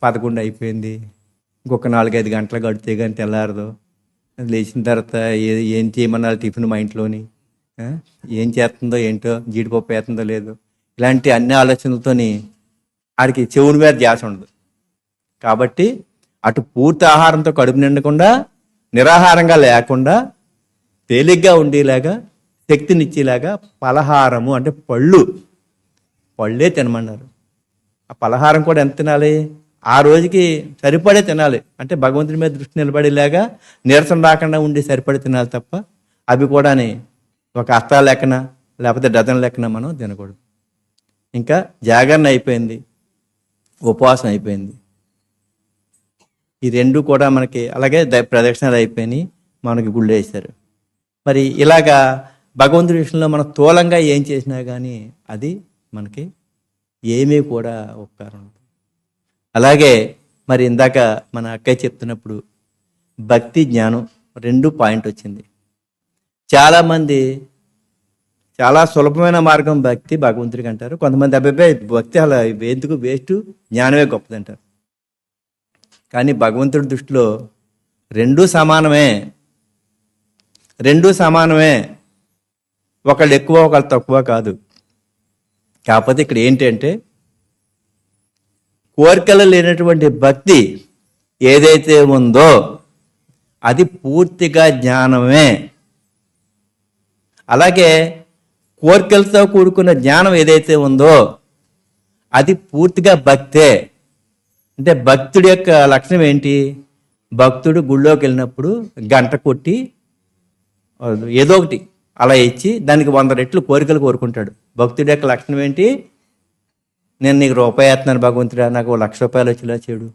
11 అయిపోయింది, ఇంకొక 4-5 గంటలు గడితే కానీ తెల్లారదు, లేచిన తర్వాత ఏం చేయమన్నారు టిఫిన్ మా ఇంట్లోని, ఏం చేస్తుందో ఏంటో, జీడిపప్పు వేస్తుందో లేదో, ఇలాంటి అన్ని ఆలోచనలతోని ఆడికి చెవుని మీద ధ్యాస ఉండదు. కాబట్టి అటు పూర్తి ఆహారంతో కడుపు నిండకుండా, నిరాహారంగా లేకుండా, తేలిగ్గా ఉండేలాగా, శక్తినిచ్చేలాగా పలహారము అంటే పళ్ళే తినమన్నారు. ఆ పలహారం కూడా ఎంత తినాలి? ఆ రోజుకి సరిపడే తినాలి. అంటే భగవంతుడి మీద దృష్టి నిలబడేలాగా, నీరసం రాకుండా ఉండి సరిపడే తినాలి తప్ప అవి కూడా ఒక అస్తాల లెక్కన లేకపోతే డజన్ లెక్కన మనం తినకూడదు. ఇంకా జాగరణ అయిపోయింది, ఉపవాసం అయిపోయింది. ఈ రెండు కూడా మనకి అలాగే ప్రదక్షిణాలు అయిపోయినాయి, మనకి గుళ్ళు వేశారు. మరి ఇలాగా భగవంతుడి విషయంలో మనం స్థూలంగా ఏం చేసినా కానీ అది మనకి ఏమీ కూడా ఉపకారం ఉండదు. అలాగే మరి ఇందాక మన అక్కయ్య చెప్తున్నప్పుడు భక్తి జ్ఞానం 2 పాయింట్ వచ్చింది. చాలామంది చాలా సులభమైన మార్గం భక్తి భగవంతుడికి అంటారు. కొంతమంది అబ్బాయి భక్తి అలా ఎందుకు వేస్ట్, జ్ఞానమే గొప్పది అంటారు. కానీ భగవంతుడి దృష్టిలో రెండూ సమానమే, ఒకళ్ళు ఎక్కువ ఒకళ్ళు తక్కువ కాదు. కాకపోతే ఇక్కడ ఏంటంటే కోరికలు లేనటువంటి భక్తి ఏదైతే ఉందో అది పూర్తిగా జ్ఞానమే. అలాగే కోరికలతో కూడుకున్న జ్ఞానం ఏదైతే ఉందో అది పూర్తిగా భక్తే. అంటే భక్తుడి యొక్క లక్షణం ఏంటి? భక్తుడు గుళ్ళోకి వెళ్ళినప్పుడు గంట కొట్టి ఏదో ఒకటి అలా ఇచ్చి దానికి 100 రెట్లు కోరికలు కోరుకుంటాడు. భక్తుడి యొక్క లక్షణం ఏంటి? నేను నీకు రూపాయి వేస్తున్నాను భగవంతుడా, నాకు 1,00,000 రూపాయలు వచ్చేలా చూడు,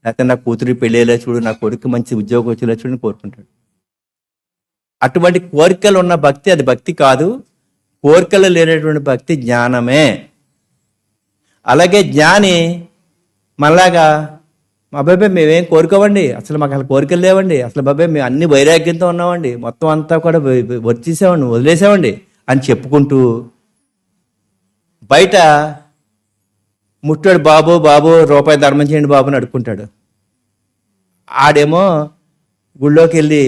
లేకపోతే నా కూతురి పెళ్ళేలా చూడు, నా కొడుకు మంచి ఉద్యోగం వచ్చేలా చూడు అని కోరుకుంటాడు. అటువంటి కోరికలు ఉన్న భక్తి అది భక్తి కాదు. కోరికలు లేనటువంటి భక్తి జ్ఞానమే. అలాగే జ్ఞాని మనలాగా అబ్బాయి మేమేం కోరుకోవండి, అసలు మాకు అసలు కోరికలు లేవండి, అసలు బాబాయ్ మేము అన్ని వైరాగ్యంతో ఉన్నామండి, మొత్తం అంతా కూడా వచ్చేసామండి, వదిలేసామండి అని చెప్పుకుంటూ బయట ముట్టాడు, బాబు బాబు రూపాయి ధర్మం చేయండి బాబు అని అడుక్కుంటాడు. ఆడేమో గుళ్ళోకి వెళ్ళి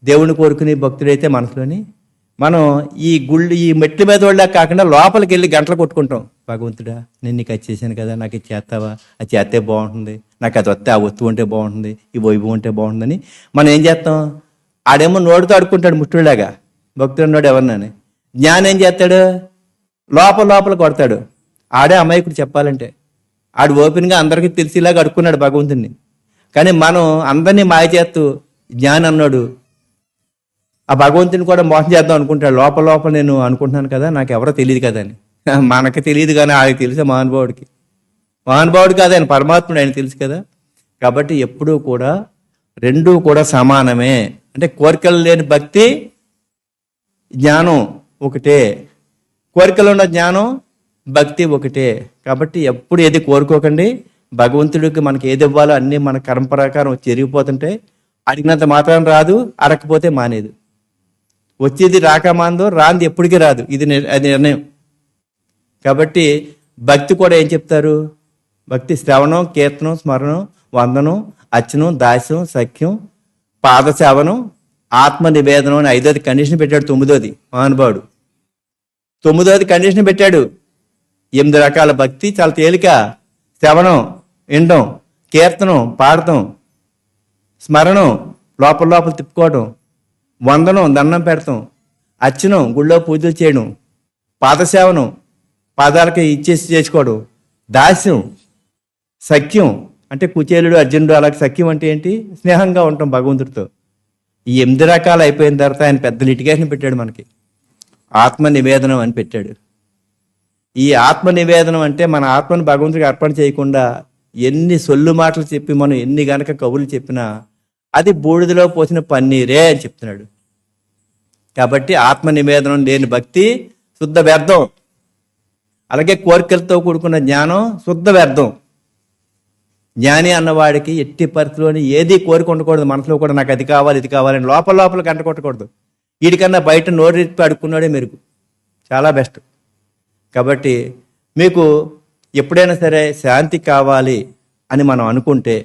దేవుని కోరుకునే భక్తుడైతే మనసులోని మనం ఈ మెట్ల మీద వాళ్ళ కాకుండా లోపలికి వెళ్ళి గంటలు కొట్టుకుంటాం. భగవంతుడా నేను నీకు అది చేశాను కదా, నాకు ఇది చేస్తావా, అది చేస్తే బాగుంటుంది, నాకు అది వస్తే ఆ వస్తువు ఉంటే బాగుంటుంది, ఈ వైభవం ఉంటే బాగుంటుందని మనం ఏం చేస్తాం? ఆడేమో నోటితో అడుక్కుంటాడు ముట్టులాగా, భక్తుడు అన్నాడు ఎవరినని. జ్ఞానం ఏం చేస్తాడు? లోపల కొడతాడు. ఆడే అమాయకుడు చెప్పాలంటే. ఆడు ఓపెన్గా అందరికీ తెలిసేలాగా అడుక్కున్నాడు భగవంతుడిని. కానీ మనం అందరినీ మాయ చేస్తూ జ్ఞానం అన్నాడు ఆ భగవంతుని కూడా మోసం చేద్దాం అనుకుంటాడు. లోపల నేను అనుకుంటున్నాను కదా, నాకు ఎవరో తెలియదు కదా అని. మనకు తెలియదు కానీ ఆయనకి తెలుసా? మహానుభావుడు కాదు ఆయన, పరమాత్ముడు, ఆయన తెలుసు కదా. కాబట్టి ఎప్పుడూ కూడా రెండూ కూడా సమానమే. అంటే కోరికలు లేని భక్తి జ్ఞానం ఒకటే, కోరికలు ఉన్న జ్ఞానం భక్తి ఒకటే. కాబట్టి ఎప్పుడు ఏది కోరుకోకండి. భగవంతుడికి మనకి ఏది ఇవ్వాలో అన్నీ మన కర్మ ప్రకారం జరిగిపోతుంటే అడిగినంత మాత్రం రాదు, అడగకపోతే మానేదు. వచ్చేది రాక మాందో, రాంది ఎప్పటికీ రాదు. అది నిర్ణయం. కాబట్టి భక్తి కూడా ఏం చెప్తారు? భక్తి శ్రవణం, కీర్తనం, స్మరణం, వందనం, అర్చనం, దాస్యం, సఖ్యం, పాదసేవనం, ఆత్మ నివేదనం అని 5వ కండిషన్ పెట్టాడు. 9వది మహానుభావుడు 9వది కండిషన్ పెట్టాడు. 8 రకాల భక్తి చాలా తేలిక. శ్రవణం వినడం, కీర్తనం పాడటం, స్మరణం లోపల తిప్పుకోవడం, వందనం దండం పెడతాం, అర్చనం గుళ్ళో పూజలు చేయడం, పాదసేవనం పాదాలకి ఇచ్చేసి చేసుకోవడం, దాస్యం, సఖ్యం అంటే కుచేలుడు అర్జునుడు అలాగే సఖ్యం అంటే ఏంటి? స్నేహంగా ఉంటాం భగవంతుడితో. ఈ 8 రకాలు అయిపోయిన తర్వాత ఆయన పెద్ద లిటిగేషన్ పెట్టాడు మనకి. ఆత్మ నివేదనం అని పెట్టాడు. ఈ ఆత్మ నివేదనం అంటే మన ఆత్మను భగవంతుడికి అర్పణ చేయకుండా ఎన్ని సొల్లు మాటలు చెప్పి మనం ఎన్ని గనక కబుర్లు చెప్పినా అది బూడిదలో పోసిన పన్నీరే అని చెప్తున్నాడు. కాబట్టి ఆత్మ నివేదనం లేని భక్తి శుద్ధ వ్యర్థం. అలాగే కోరికలతో కూడుకున్న జ్ఞానం శుద్ధ వ్యర్థం. జ్ఞాని అన్నవాడికి ఎట్టి పరిస్థితిలోని ఏది కోరిక ఉండకూడదు. మనసులో కూడా నాకు అది కావాలి ఇది కావాలని లోపల గంట కొట్టకూడదు. వీడికన్నా బయట నోరెత్తి అడుక్కున్నాడే మెరుగు, చాలా బెస్ట్. కాబట్టి మీకు ఎప్పుడైనా సరే శాంతి కావాలి అని మనం అనుకుంటే,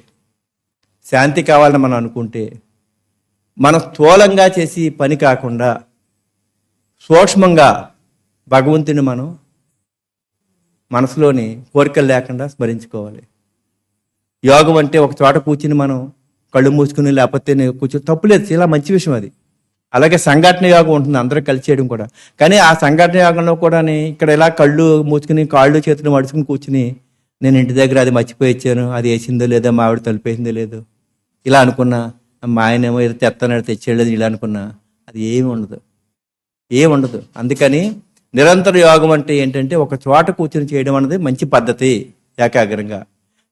మనం స్థూలంగా చేసి పని కాకుండా సూక్ష్మంగా భగవంతుని మనం మనసులోని కోరికలు లేకుండా స్మరించుకోవాలి. యోగం అంటే ఒక చోట కూర్చుని మనం కళ్ళు మూసుకుని లేకపోతే కూర్చొని తప్పులేదు, చాలా మంచి విషయం అది. అలాగే సంఘటన యోగం ఉంటుంది, అందరూ కలిసి చేయడం కూడా. కానీ ఆ సంఘటన యోగంలో కూడా ఇక్కడ ఇలా కళ్ళు మూసుకుని కాళ్ళు చేతులు మడుచుకుని కూర్చుని నేను ఇంటి దగ్గర అది మర్చిపోయి ఇచ్చాను, అది వేసిందో లేదో, మా ఆవిడ తలిపేసిందో లేదో ఇలా అనుకున్నా, మా ఆయనేమో ఏదో తెత్తనాడు తెచ్చేయలేదు ఇలా అనుకున్నా, అది ఏమి ఉండదు. అందుకని నిరంతర యోగం అంటే ఏంటంటే ఒక చోట కూర్చొని చేయడం అనేది మంచి పద్ధతి ఏకాగ్రంగా.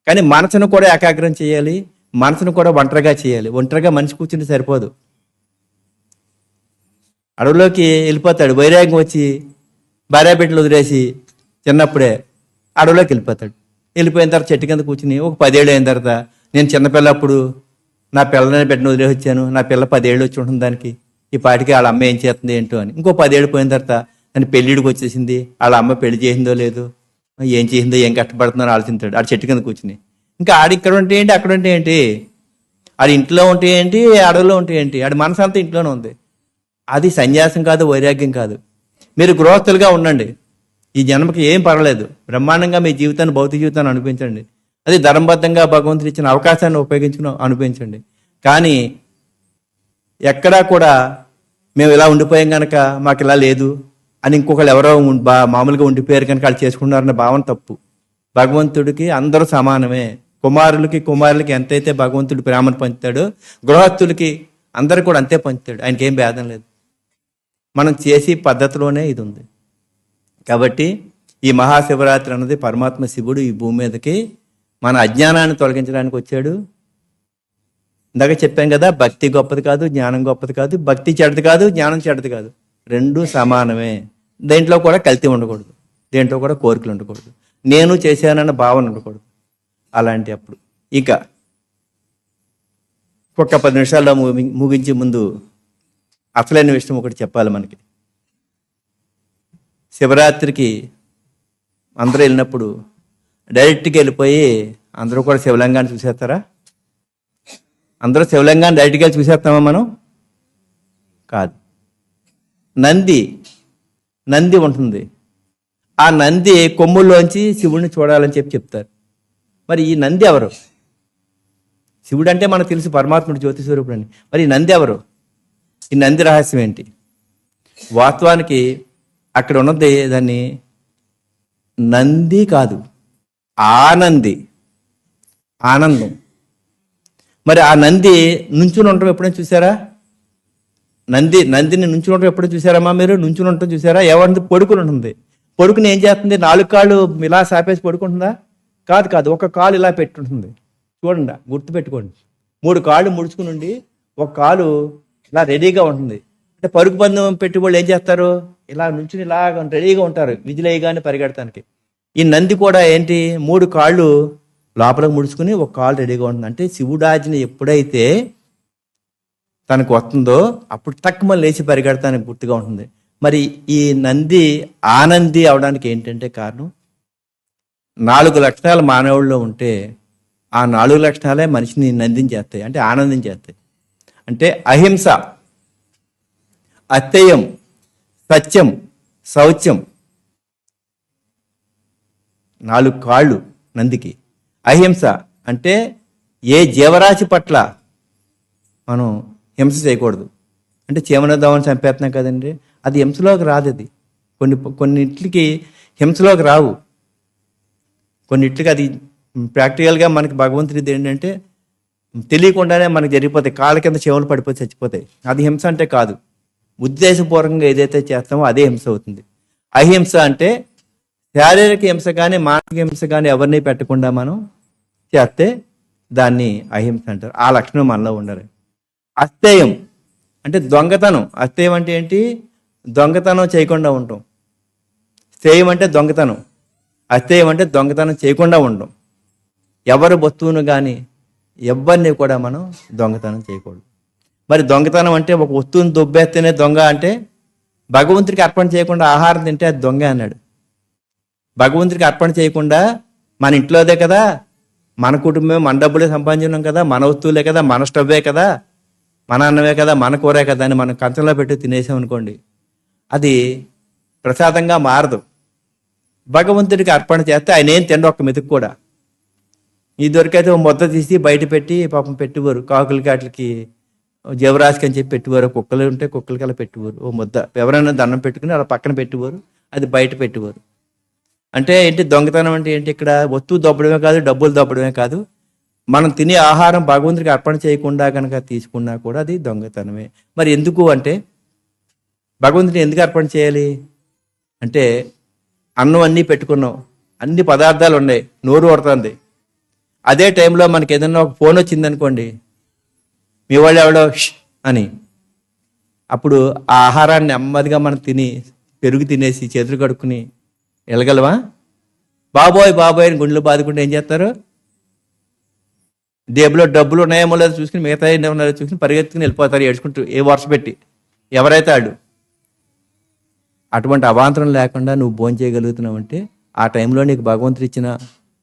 కానీ మనసును కూడా ఏకాగ్రం చేయాలి, మనసును కూడా ఒంటరిగా చేయాలి. ఒంటరిగా మనిషి కూర్చుంటే సరిపోదు. అడవిలోకి వెళ్ళిపోతాడు, వైరాగ్యం వచ్చి భార్యాబిడ్డలు వదిలేసి చిన్నప్పుడే అడవిలోకి వెళ్ళిపోయిన తర్వాత చెట్టు కింద కూర్చుని ఒక 10 ఏళ్ళు అయిన తర్వాత నేను చిన్నపిల్లప్పుడు నా పిల్లని బిడ్డను వదిలేసి వచ్చాను, నా పిల్ల 10 ఏళ్ళు వచ్చి ఉంటుంది దానికి, ఈ పాటికి వాళ్ళ అమ్మ ఏం చేస్తుంది ఏంటో అని. ఇంకో 10 ఏళ్ళు పోయిన తర్వాత దాని పెళ్ళిడికి వచ్చేసింది, వాళ్ళ అమ్మ పెళ్లి చేసిందో లేదో, ఏం చేసిందో ఏం కష్టపడుతున్నారో ఆలోచించాడు ఆడ చెట్టు కింద కూర్చుని. ఇంకా ఆడ ఇక్కడ ఉంటే ఏంటి అక్కడ ఉంటే ఏంటి, ఆడ ఇంట్లో ఉంటే ఏంటి అడవిలో ఉంటే ఏంటి, ఆడ మనసు అంతా ఇంట్లోనే ఉంది. అది సన్యాసం కాదు, వైరాగ్యం కాదు. మీరు గృహస్థులుగా ఉండండి, ఈ జన్మకి ఏం పర్వాలేదు, బ్రహ్మాండంగా మీ జీవితాన్ని భౌతిక జీవితాన్ని అనిపించండి, అది ధర్మబద్ధంగా భగవంతుడు ఇచ్చిన అవకాశాన్ని ఉపయోగించుకుని అనిపించండి. కానీ ఎక్కడా కూడా మేము ఇలా ఉండిపోయాం కనుక మాకు ఇలా లేదు అని ఇంకొకళ్ళు ఎవరో మామూలుగా ఉండిపోయారు కనుక వాళ్ళు చేసుకున్నారన్న భావన తప్పు. భగవంతుడికి అందరూ సమానమే. కుమారులకి ఎంతైతే భగవంతుడు ప్రేమను పంచుతాడో గృహస్థులకి అందరు కూడా అంతే పంచుతాడు. ఆయనకి ఏం భేదం లేదు. మనం చేసే పద్ధతిలోనే ఇది ఉంది. కాబట్టి ఈ మహాశివరాత్రి అన్నది పరమాత్మ శివుడు ఈ భూమి మీదకి మన అజ్ఞానాన్ని తొలగించడానికి వచ్చాడు. ఇందాక చెప్పాం కదా, భక్తి గొప్పది కాదు, జ్ఞానం గొప్పది కాదు. భక్తి చెడ్డది కాదు, జ్ఞానం చెడ్డది కాదు, రెండూ సమానమే. దేంట్లో కూడా కల్తీ ఉండకూడదు, దేంట్లో కూడా కోరికలు ఉండకూడదు, నేను చేశానన్న భావన ఉండకూడదు. అలాంటి అప్పుడు ఇక ఒక్క 10 నిమిషాల్లో ముగించే ముందు అసలైన విషయం ఒకటి చెప్పాలి మనకి. శివరాత్రికి అందరూ వెళ్ళినప్పుడు డైరెక్ట్గా వెళ్ళిపోయి అందరూ కూడా శివలింగాన్ని చూసేస్తారా? అందరూ శివలింగాన్ని డైరెక్ట్గా వెళ్ళి చూసేస్తామా మనం? కాదు. నంది ఉంటుంది. ఆ నంది కొమ్ముల్లోంచి శివుడిని చూడాలని చెప్తారు. మరి ఈ నంది ఎవరు? శివుడు అంటే మనకు తెలుసు పరమాత్ముడు జ్యోతి స్వరూపుడు అని. మరి ఈ నంది ఎవరు? ఈ నంది రహస్యం ఏంటి? వాస్తవానికి అక్కడ ఉన్నది దాన్ని నంది కాదు, ఆనందం. మరి ఆ నంది నుంచుని ఉండటం ఎప్పుడైనా చూసారా? నందిని నుంచుని ఉండటం ఎప్పుడైనా చూసారమ్మా మీరు? నుంచుని ఉండటం చూసారా? ఎవరిది? పడుకుని ఉంటుంది. పడుకుని ఏం చేస్తుంది? 4 కాళ్ళు ఇలా సాపేసి పడుకుంటుందా? కాదు, ఒక కాలు ఇలా పెట్టుంటుంది. చూడండి, గుర్తుపెట్టుకోండి. 3 కాళ్ళు ముడుచుకుని ఉండి ఒక కాలు ఇలా రెడీగా ఉంటుంది. అంటే పరుగు పందెం పెట్టి వాళ్ళు ఏం చేస్తారు? ఇలా నుంచుని ఇలా రెడీగా ఉంటారు, విజిలేయగానే పరిగెడటానికి. ఈ నంది కూడా ఏంటి? 3 కాళ్ళు లోపలికి ముడుచుకుని ఒక కాలు రెడీగా ఉంటుంది. అంటే శివుడాజ్ఞ ఎప్పుడైతే తనకు వస్తుందో అప్పుడు తక్కువ లేచి పరిగెడతానికి గుర్తుగా ఉంటుంది. మరి ఈ నంది ఆనంది అవడానికి ఏంటంటే కారణం, 4 లక్షణాలు మానవుల్లో ఉంటే ఆ 4 లక్షణాలే మనిషిని నందించేస్తాయి, అంటే ఆనందించేస్తాయి. అంటే అహింస, అత్యయం, సత్యం, శౌచ్యం. 4 కాళ్ళు నందికి. అహింస అంటే ఏ జీవరాశి పట్ల మనం హింస చేయకూడదు. అంటే చీమనోద్దామని చంపేస్తున్నాం కదండి, అది హింసలోకి రాదు. అది కొన్నింటికి హింసలోకి రావు, కొన్నింటికి అది ప్రాక్టికల్గా మనకి భగవంతుడిది ఏంటంటే తెలియకుండానే మనకు జరిగిపోతాయి. కాళ్ళ కింద చెవులు పడిపోయి చచ్చిపోతాయి. అది హింస అంటే కాదు. ఉద్దేశపూర్వకంగా ఏదైతే చేస్తామో అదే హింస అవుతుంది. అహింస అంటే శారీరక హింస కానీ మానసిక హింస కానీ ఎవరిని పెట్టకుండా మనం చేస్తే దాన్ని అహింస అంటారు. ఆ లక్షణం మనలో ఉండాలి. అస్థేయం అంటే దొంగతనం. అస్థేయం అంటే ఏంటి? దొంగతనం చేయకుండా ఉండటం. స్థేయం అంటే దొంగతనం, అస్థేయం అంటే దొంగతనం చేయకుండా ఉండడం. ఎవరి వస్తువును కానీ ఎవరిని కూడా మనం దొంగతనం చేయకూడదు. మరి దొంగతనం అంటే ఒక వస్తువుని దొబ్బేస్తేనే దొంగ అంటే, భగవంతుడికి అర్పణ చేయకుండా ఆహారం తింటే అది దొంగ అన్నాడు. భగవంతుడికి అర్పణ చేయకుండా మన ఇంట్లోదే కదా, మన కుటుంబమే, మన డబ్బులే సంపాదించున్నాం కదా, మన వస్తువులే కదా, మన స్టవ్వే కదా, మన అన్నమే కదా, మన కూరే కదా అని మనం కంచంలో పెట్టి తినేసాం అనుకోండి, అది ప్రసాదంగా మారదు. భగవంతుడికి అర్పణ చేస్తే ఆయన ఏం తిండి ఒక్క మెతుకు కూడా. ఈ దొరికైతే ఓ ముద్ద తీసి బయట పెట్టి పాపం పెట్టేవారు, కాకులకి వాటికి జీవరాశికి అని చెప్పి పెట్టేవారు. కుక్కలు ఉంటే కుక్కలకి అలా పెట్టేవారు. ఓ ముద్ద ఎవరైనా దండం పెట్టుకుని అలా పక్కన పెట్టేవారు, అది బయట పెట్టేవారు. అంటే ఏంటి దొంగతనం అంటే ఏంటి? ఇక్కడ వస్తువు దొబ్బడమే కాదు, డబ్బులు దొబ్బడమే కాదు, మనం తినే ఆహారం భగవంతుడికి అర్పణ చేయకుండా కనుక తీసుకున్నా కూడా అది దొంగతనమే. మరి ఎందుకు అంటే, భగవంతుడిని ఎందుకు అర్పణ చేయాలి అంటే, అన్నం అన్నీ పెట్టుకున్నాం, అన్ని పదార్థాలు ఉన్నాయి, నోరు కొడుతుంది. అదే టైంలో మనకి ఏదైనా ఒక ఫోన్ వచ్చింది అనుకోండి, మీ వాళ్ళు ఎవడో అని, అప్పుడు ఆ ఆహారాన్ని నెమ్మదిగా మనం తిని పెరుగు తినేసి చేతులు కడుక్కుని వెళ్ళగలవా? బాబోయ్ అని గుండెలు బాదుకుంటే ఏం చేస్తారు? జేబులో డబ్బులు ఉన్నాయేమో లేదో చూసుకుని, మిగతా ఉన్నాయో చూసుకుని పరిగెత్తుకుని వెళ్ళిపోతారు ఏడ్చుకుంటూ, ఏ వర్ష పెట్టి ఎవరైతే ఆడు. అటువంటి అవాంతరం లేకుండా నువ్వు భోజనం చేయగలుగుతున్నావు అంటే ఆ టైంలో నీకు భగవంతుడు ఇచ్చిన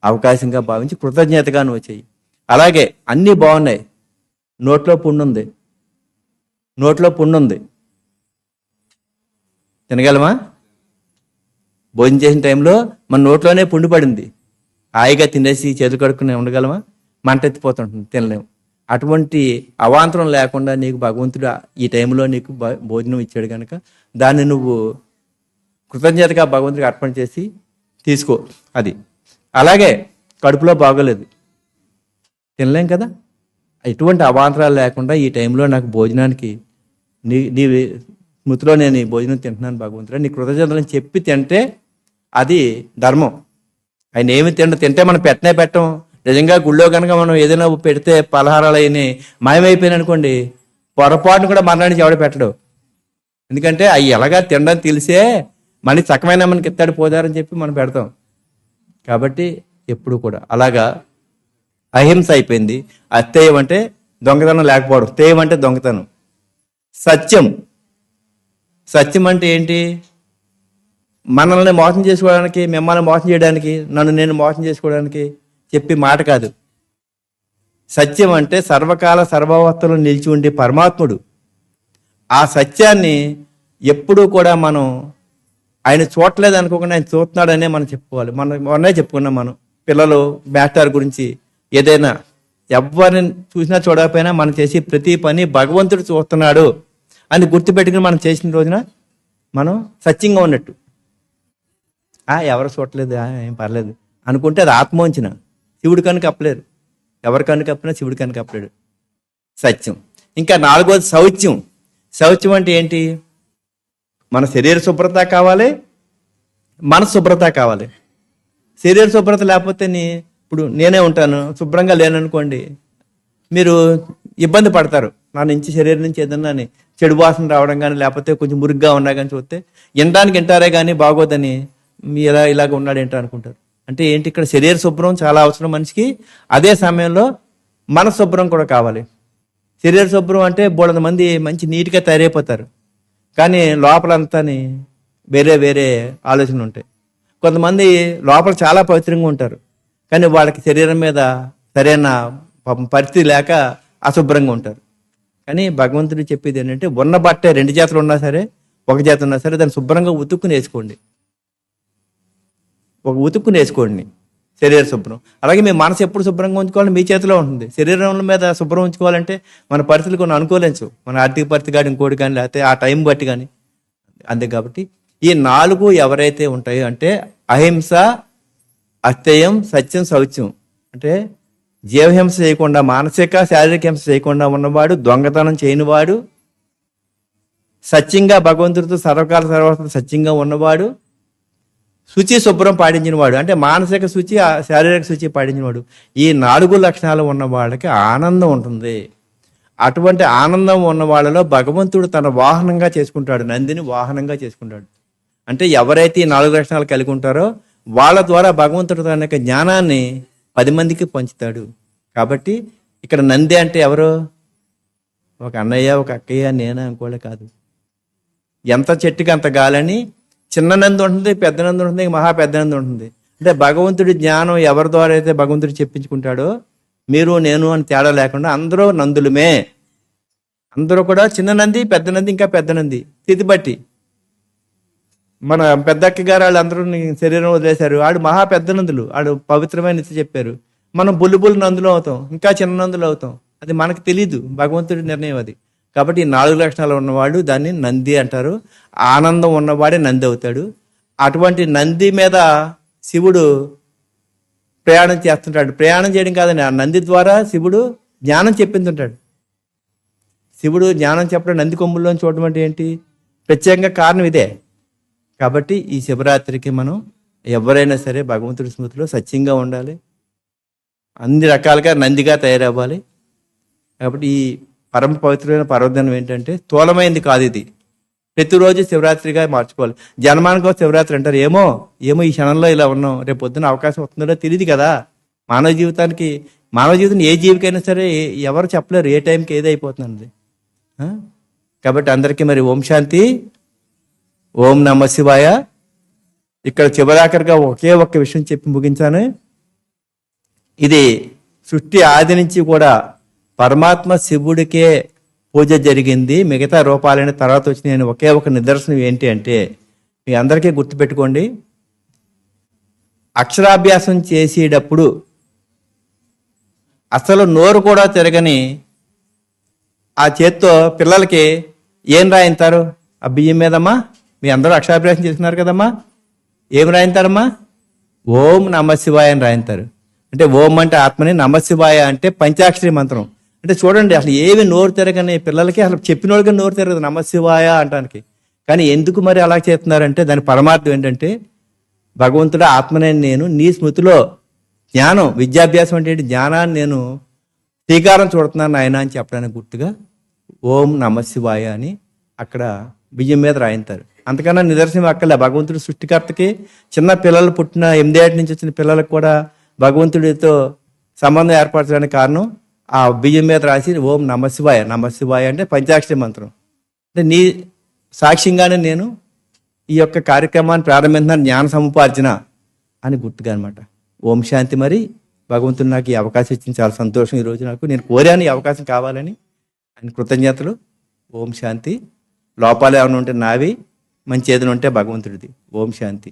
అవకాశంగా భావించి కృతజ్ఞతగా నువ్వు చెయ్యి. అలాగే అన్నీ బాగున్నాయి, నోట్లో పుండు ఉంది, తినగలమా? భోజనం చేసిన టైంలో మన నోట్లోనే పుండు పడింది, హాయిగా తినేసి చేతులు కడుక్కుని ఉండగలమా? మంట ఎత్తిపోతుంటుంది, తినలేము. అటువంటి అవాంతరం లేకుండా నీకు భగవంతుడు ఈ టైంలో నీకు భోజనం ఇచ్చాడు కనుక దాన్ని నువ్వు కృతజ్ఞతగా భగవంతుడికి అర్పణ చేసి తీసుకో. అది అలాగే కడుపులో బాగోలేదు, తినలేం కదా. ఎటువంటి అవాంతరాలు లేకుండా ఈ టైంలో నాకు భోజనానికి నీ స్మృతిలో నేను ఈ భోజనం తింటున్నాను భగవంతుడా, నీ కృతజ్ఞతలను చెప్పి తింటే అది ధర్మం. ఆయన ఏమి తింటే మనం పెట్టం. నిజంగా గుళ్ళో కనుక మనం ఏదైనా పెడితే పలహారాలు అయినాయి మాయమైపోయినాయి అనుకోండి, పొరపాటును కూడా మరణానికి ఎవడ పెట్టడు. ఎందుకంటే అవి ఎలాగా తినడం తెలిసే మనకి చక్కమైన మనకి ఎత్తాడు పోదారని చెప్పి మనం పెడతాం. కాబట్టి ఎప్పుడు కూడా అలాగా అహింస అయిపోయింది. అత్తేయం అంటే దొంగతనం లేకపోవడం, తేయం అంటే దొంగతనం. సత్యం అంటే ఏంటి? మనల్ని మోసం చేసుకోవడానికి, మిమ్మల్ని మోసం చేయడానికి, నేను మోసం చేసుకోవడానికి చెప్పి మాట కాదు. సత్యం అంటే సర్వకాల సర్వావస్థలో నిలిచి ఉండే పరమాత్ముడు. ఆ సత్యాన్ని ఎప్పుడూ కూడా మనం ఆయన చూడలేదు అనుకోకుండా ఆయన చూస్తున్నాడనే మనం చెప్పుకోవాలి. మొన్నే చెప్పుకున్నాం మనం పిల్లలు బ్యాటర్ గురించి. ఏదైనా ఎవరిని చూసినా చూడకపోయినా మనం చేసి ప్రతి పని భగవంతుడు చూస్తున్నాడు అని గుర్తుపెట్టుకుని మనం చేసిన రోజున మనం సత్యంగా ఉన్నట్టు. ఎవరు చూడలేదు, ఏం పర్లేదు అనుకుంటే అది ఆత్మవంచన. శివుడి కనుక కప్పలేరు. ఎవరి కనుక కప్పినా శివుడి కనుక కప్పలేడు. సత్యం. ఇంకా 4వది శౌచ్యం. శౌచ్యం అంటే ఏంటి? మన శరీర శుభ్రత కావాలి, మనసు శుభ్రత కావాలి. శరీర శుభ్రత లేకపోతే ఇప్పుడు నేనే ఉంటాను, శుభ్రంగా లేననుకోండి, మీరు ఇబ్బంది పడతారు. నా నుంచి శరీరం నుంచి ఏదన్నా చెడు వాసన రావడం కానీ, లేకపోతే కొంచెం మురుగ్గా ఉన్నా కానీ చూస్తే వింటారే కానీ బాగోదని ఇలాగ ఉన్నాడు ఏంటో అనుకుంటారు. అంటే ఏంటి? ఇక్కడ శరీర శుభ్రం చాలా అవసరం మనిషికి. అదే సమయంలో మన శుభ్రం కూడా కావాలి. శరీర శుభ్రం అంటే బోళంత మంది మంచి నీట్గా తయారైపోతారు, కానీ లోపలంతా వేరే వేరే ఆలోచనలు ఉంటాయి. కొంతమంది లోపల చాలా పవిత్రంగా ఉంటారు, కానీ వాళ్ళకి శరీరం మీద సరైన పరిస్థితి లేక అశుభ్రంగా ఉంటారు. కానీ భగవంతుడు చెప్పేది ఏంటంటే, ఉన్న బట్టే 2 జాతులు ఉన్నా సరే, 1 జాతి ఉన్నా సరే, దాన్ని శుభ్రంగా ఉతుక్కుని వేసుకోండి. ఉతుక్కుని వేసుకోండి శరీర శుభ్రం. అలాగే మీ మనసు ఎప్పుడు శుభ్రంగా ఉంచుకోవాలని మీ చేతిలో ఉంటుంది. శరీరం మీద శుభ్రం ఉంచుకోవాలంటే మన పరిస్థితులు కొన్ని అనుకూలించు, మన ఆర్థిక పరిస్థితి కానీ, ఇంకోటి కానీ, లేకపోతే ఆ టైం బట్టి కానీ. అంతే. కాబట్టి ఈ 4 ఎవరైతే ఉంటాయో అంటే అహింస, అస్థేయం, సత్యం, శౌచ్యం. అంటే జీవహింస చేయకుండా, మానసిక శారీరక హింస చేయకుండా ఉన్నవాడు, దొంగతనం చేయనివాడు, సత్యంగా భగవంతుడితో సర్వకాల సర్వస్థ సత్యంగా ఉన్నవాడు, శుచి శుభ్రం పాటించినవాడు. అంటే మానసిక శుచి, శారీరక శుచి పాటించినవాడు. ఈ 4 లక్షణాలు ఉన్న వాళ్ళకి ఆనందం ఉంటుంది. అటువంటి ఆనందం ఉన్న వాళ్ళలో భగవంతుడు తన వాహనంగా చేసుకుంటాడు, నందిని వాహనంగా చేసుకుంటాడు. అంటే ఎవరైతే ఈ 4 లక్షణాలు కలిగి ఉంటారో వాళ్ళ ద్వారా భగవంతుడు తన యొక్క జ్ఞానాన్ని 10 మందికి పంచుతాడు. కాబట్టి ఇక్కడ నంది అంటే ఎవరు? ఒక అన్నయ్య, ఒక అక్కయ్య, నేనా, ఇంకోళ్ళే కాదు. ఎంత చెట్టుకి అంత గాలని. చిన్న నంది ఉంటుంది, పెద్ద నంది ఉంటుంది, మహా పెద్ద నంది ఉంటుంది. అంటే భగవంతుడి జ్ఞానం ఎవరి ద్వారా అయితే భగవంతుడు చెప్పించుకుంటాడో, మీరు నేను అని తేడా లేకుండా అందరూ నందులమే. అందరూ కూడా చిన్న నంది, పెద్ద నంది, ఇంకా పెద్ద నంది స్థితి బట్టి. మన పెద్దక్క గారు వాళ్ళు అందరూ శరీరం వదిలేశారు, ఆడు మహా పెద్ద నందులు, ఆడు పవిత్రమైన నిత్య చెప్పారు. మనం బుల్లు నందులు అవుతాం, ఇంకా చిన్న నందులు అవుతాం. అది మనకు తెలీదు, భగవంతుడి నిర్ణయం అది. కాబట్టి 4 లక్షణాలు ఉన్నవాడు దాన్ని నంది అంటారు. ఆనందం ఉన్నవాడే నంది అవుతాడు. అటువంటి నంది మీద శివుడు ప్రయాణం చేస్తుంటాడు. ప్రయాణం చేయడం కాదని, ఆ నంది ద్వారా శివుడు జ్ఞానం చెప్పింతుంటాడు. శివుడు జ్ఞానం చెప్పడం నంది కొమ్ముల్లో చూడడం అంటే ఏంటి? ప్రత్యేకంగా కారణం ఇదే. కాబట్టి ఈ శివరాత్రికి మనం ఎవరైనా సరే భగవంతుడి స్మృతిలో సత్యంగా ఉండాలి, అన్ని రకాలుగా నందిగా తయారవ్వాలి. కాబట్టి ఈ పరమ పవిత్రమైన పర్వదినం ఏంటంటే స్థూలమైంది కాదు, ఇది ప్రతిరోజు శివరాత్రిగా మార్చుకోవాలి. జన్మానికో శివరాత్రి అంటారు. ఏమో ఈ క్షణంలో ఇలా ఉన్నాం, రేపు పొద్దున అవకాశం వస్తుందో తెలియదు కదా. మానవ జీవితం ఏ జీవికైనా సరే ఎవరు చెప్పలేరు ఏ టైంకి ఏది అయిపోతుంది. కాబట్టి అందరికీ మరి ఓం శాంతి, ఓం నమ శివాయ. ఇక్కడ చివరాఖరిగా ఒకే ఒక్క విషయం చెప్పి ముగించాను. ఇది సృష్టి ఆది నుంచి కూడా పరమాత్మ శివుడికే పూజ జరిగింది, మిగతా రూపాలైన తర్వాత వచ్చి నేను ఒకే ఒక నిదర్శనం ఏంటి అంటే, మీ అందరికీ గుర్తుపెట్టుకోండి, అక్షరాభ్యాసం చేసేటప్పుడు అసలు నోరు కూడా తిరగని ఆ చేత్తో పిల్లలకి ఏం రాయింతారు? ఆ బియ్యం మీదమ్మా మీ అందరూ అక్షరాభ్యాసం చేస్తున్నారు కదమ్మా, ఏం రాయింతారమ్మా? ఓం నమ శివాయ అని రాయింతారు. అంటే ఓం అంటే ఆత్మని, నమశివాయ అంటే పంచాక్షరి మంత్రం. అంటే చూడండి, అసలు ఏవి నోరు తిరగని పిల్లలకి అసలు చెప్పిన వాళ్ళకి నోరు తిరగదు నమశివాయ అంటానికి. కానీ ఎందుకు మరి అలా చేస్తున్నారంటే దాని పరమార్థం ఏంటంటే, భగవంతుడు ఆత్మనే నేను, నీ స్మృతిలో జ్ఞానం, విద్యాభ్యాసం అంటే ఏంటి? జ్ఞానాన్ని నేను శ్రీకారం చూడుతున్నాను ఆయన అని చెప్పడానికి గుర్తుగా ఓం నమశివాయ అని అక్కడ బియ్యం మీద రాయింతారు. అంతకన్నా నిదర్శనం అక్కర్లే. భగవంతుడు సృష్టికర్తకి చిన్న పిల్లలు పుట్టిన 8 ఏళ్ళ నుంచి వచ్చిన పిల్లలకు కూడా భగవంతుడితో సంబంధం ఏర్పరచడానికి కారణం ఆ బియ్యం మీద రాసి ఓం నమశివాయ. నమశివాయ అంటే పంచాక్షరి మంత్రం. అంటే నీ సాక్ష్యంగానే నేను ఈ యొక్క కార్యక్రమాన్ని ప్రారంభించిన జ్ఞాన సముపార్జన అని గుర్తుగా అనమాట. ఓం శాంతి. మరి భగవంతుడు నాకు ఈ అవకాశం ఇచ్చిన చాలా సంతోషం. ఈరోజు నాకు నేను కోరాను ఈ అవకాశం కావాలని, ఆయన కృతజ్ఞతలు. ఓం శాంతి. లోపాలు ఏమైనా ఉంటే నావి, మంచి ఏదైనా ఉంటే భగవంతుడిది. ఓం శాంతి.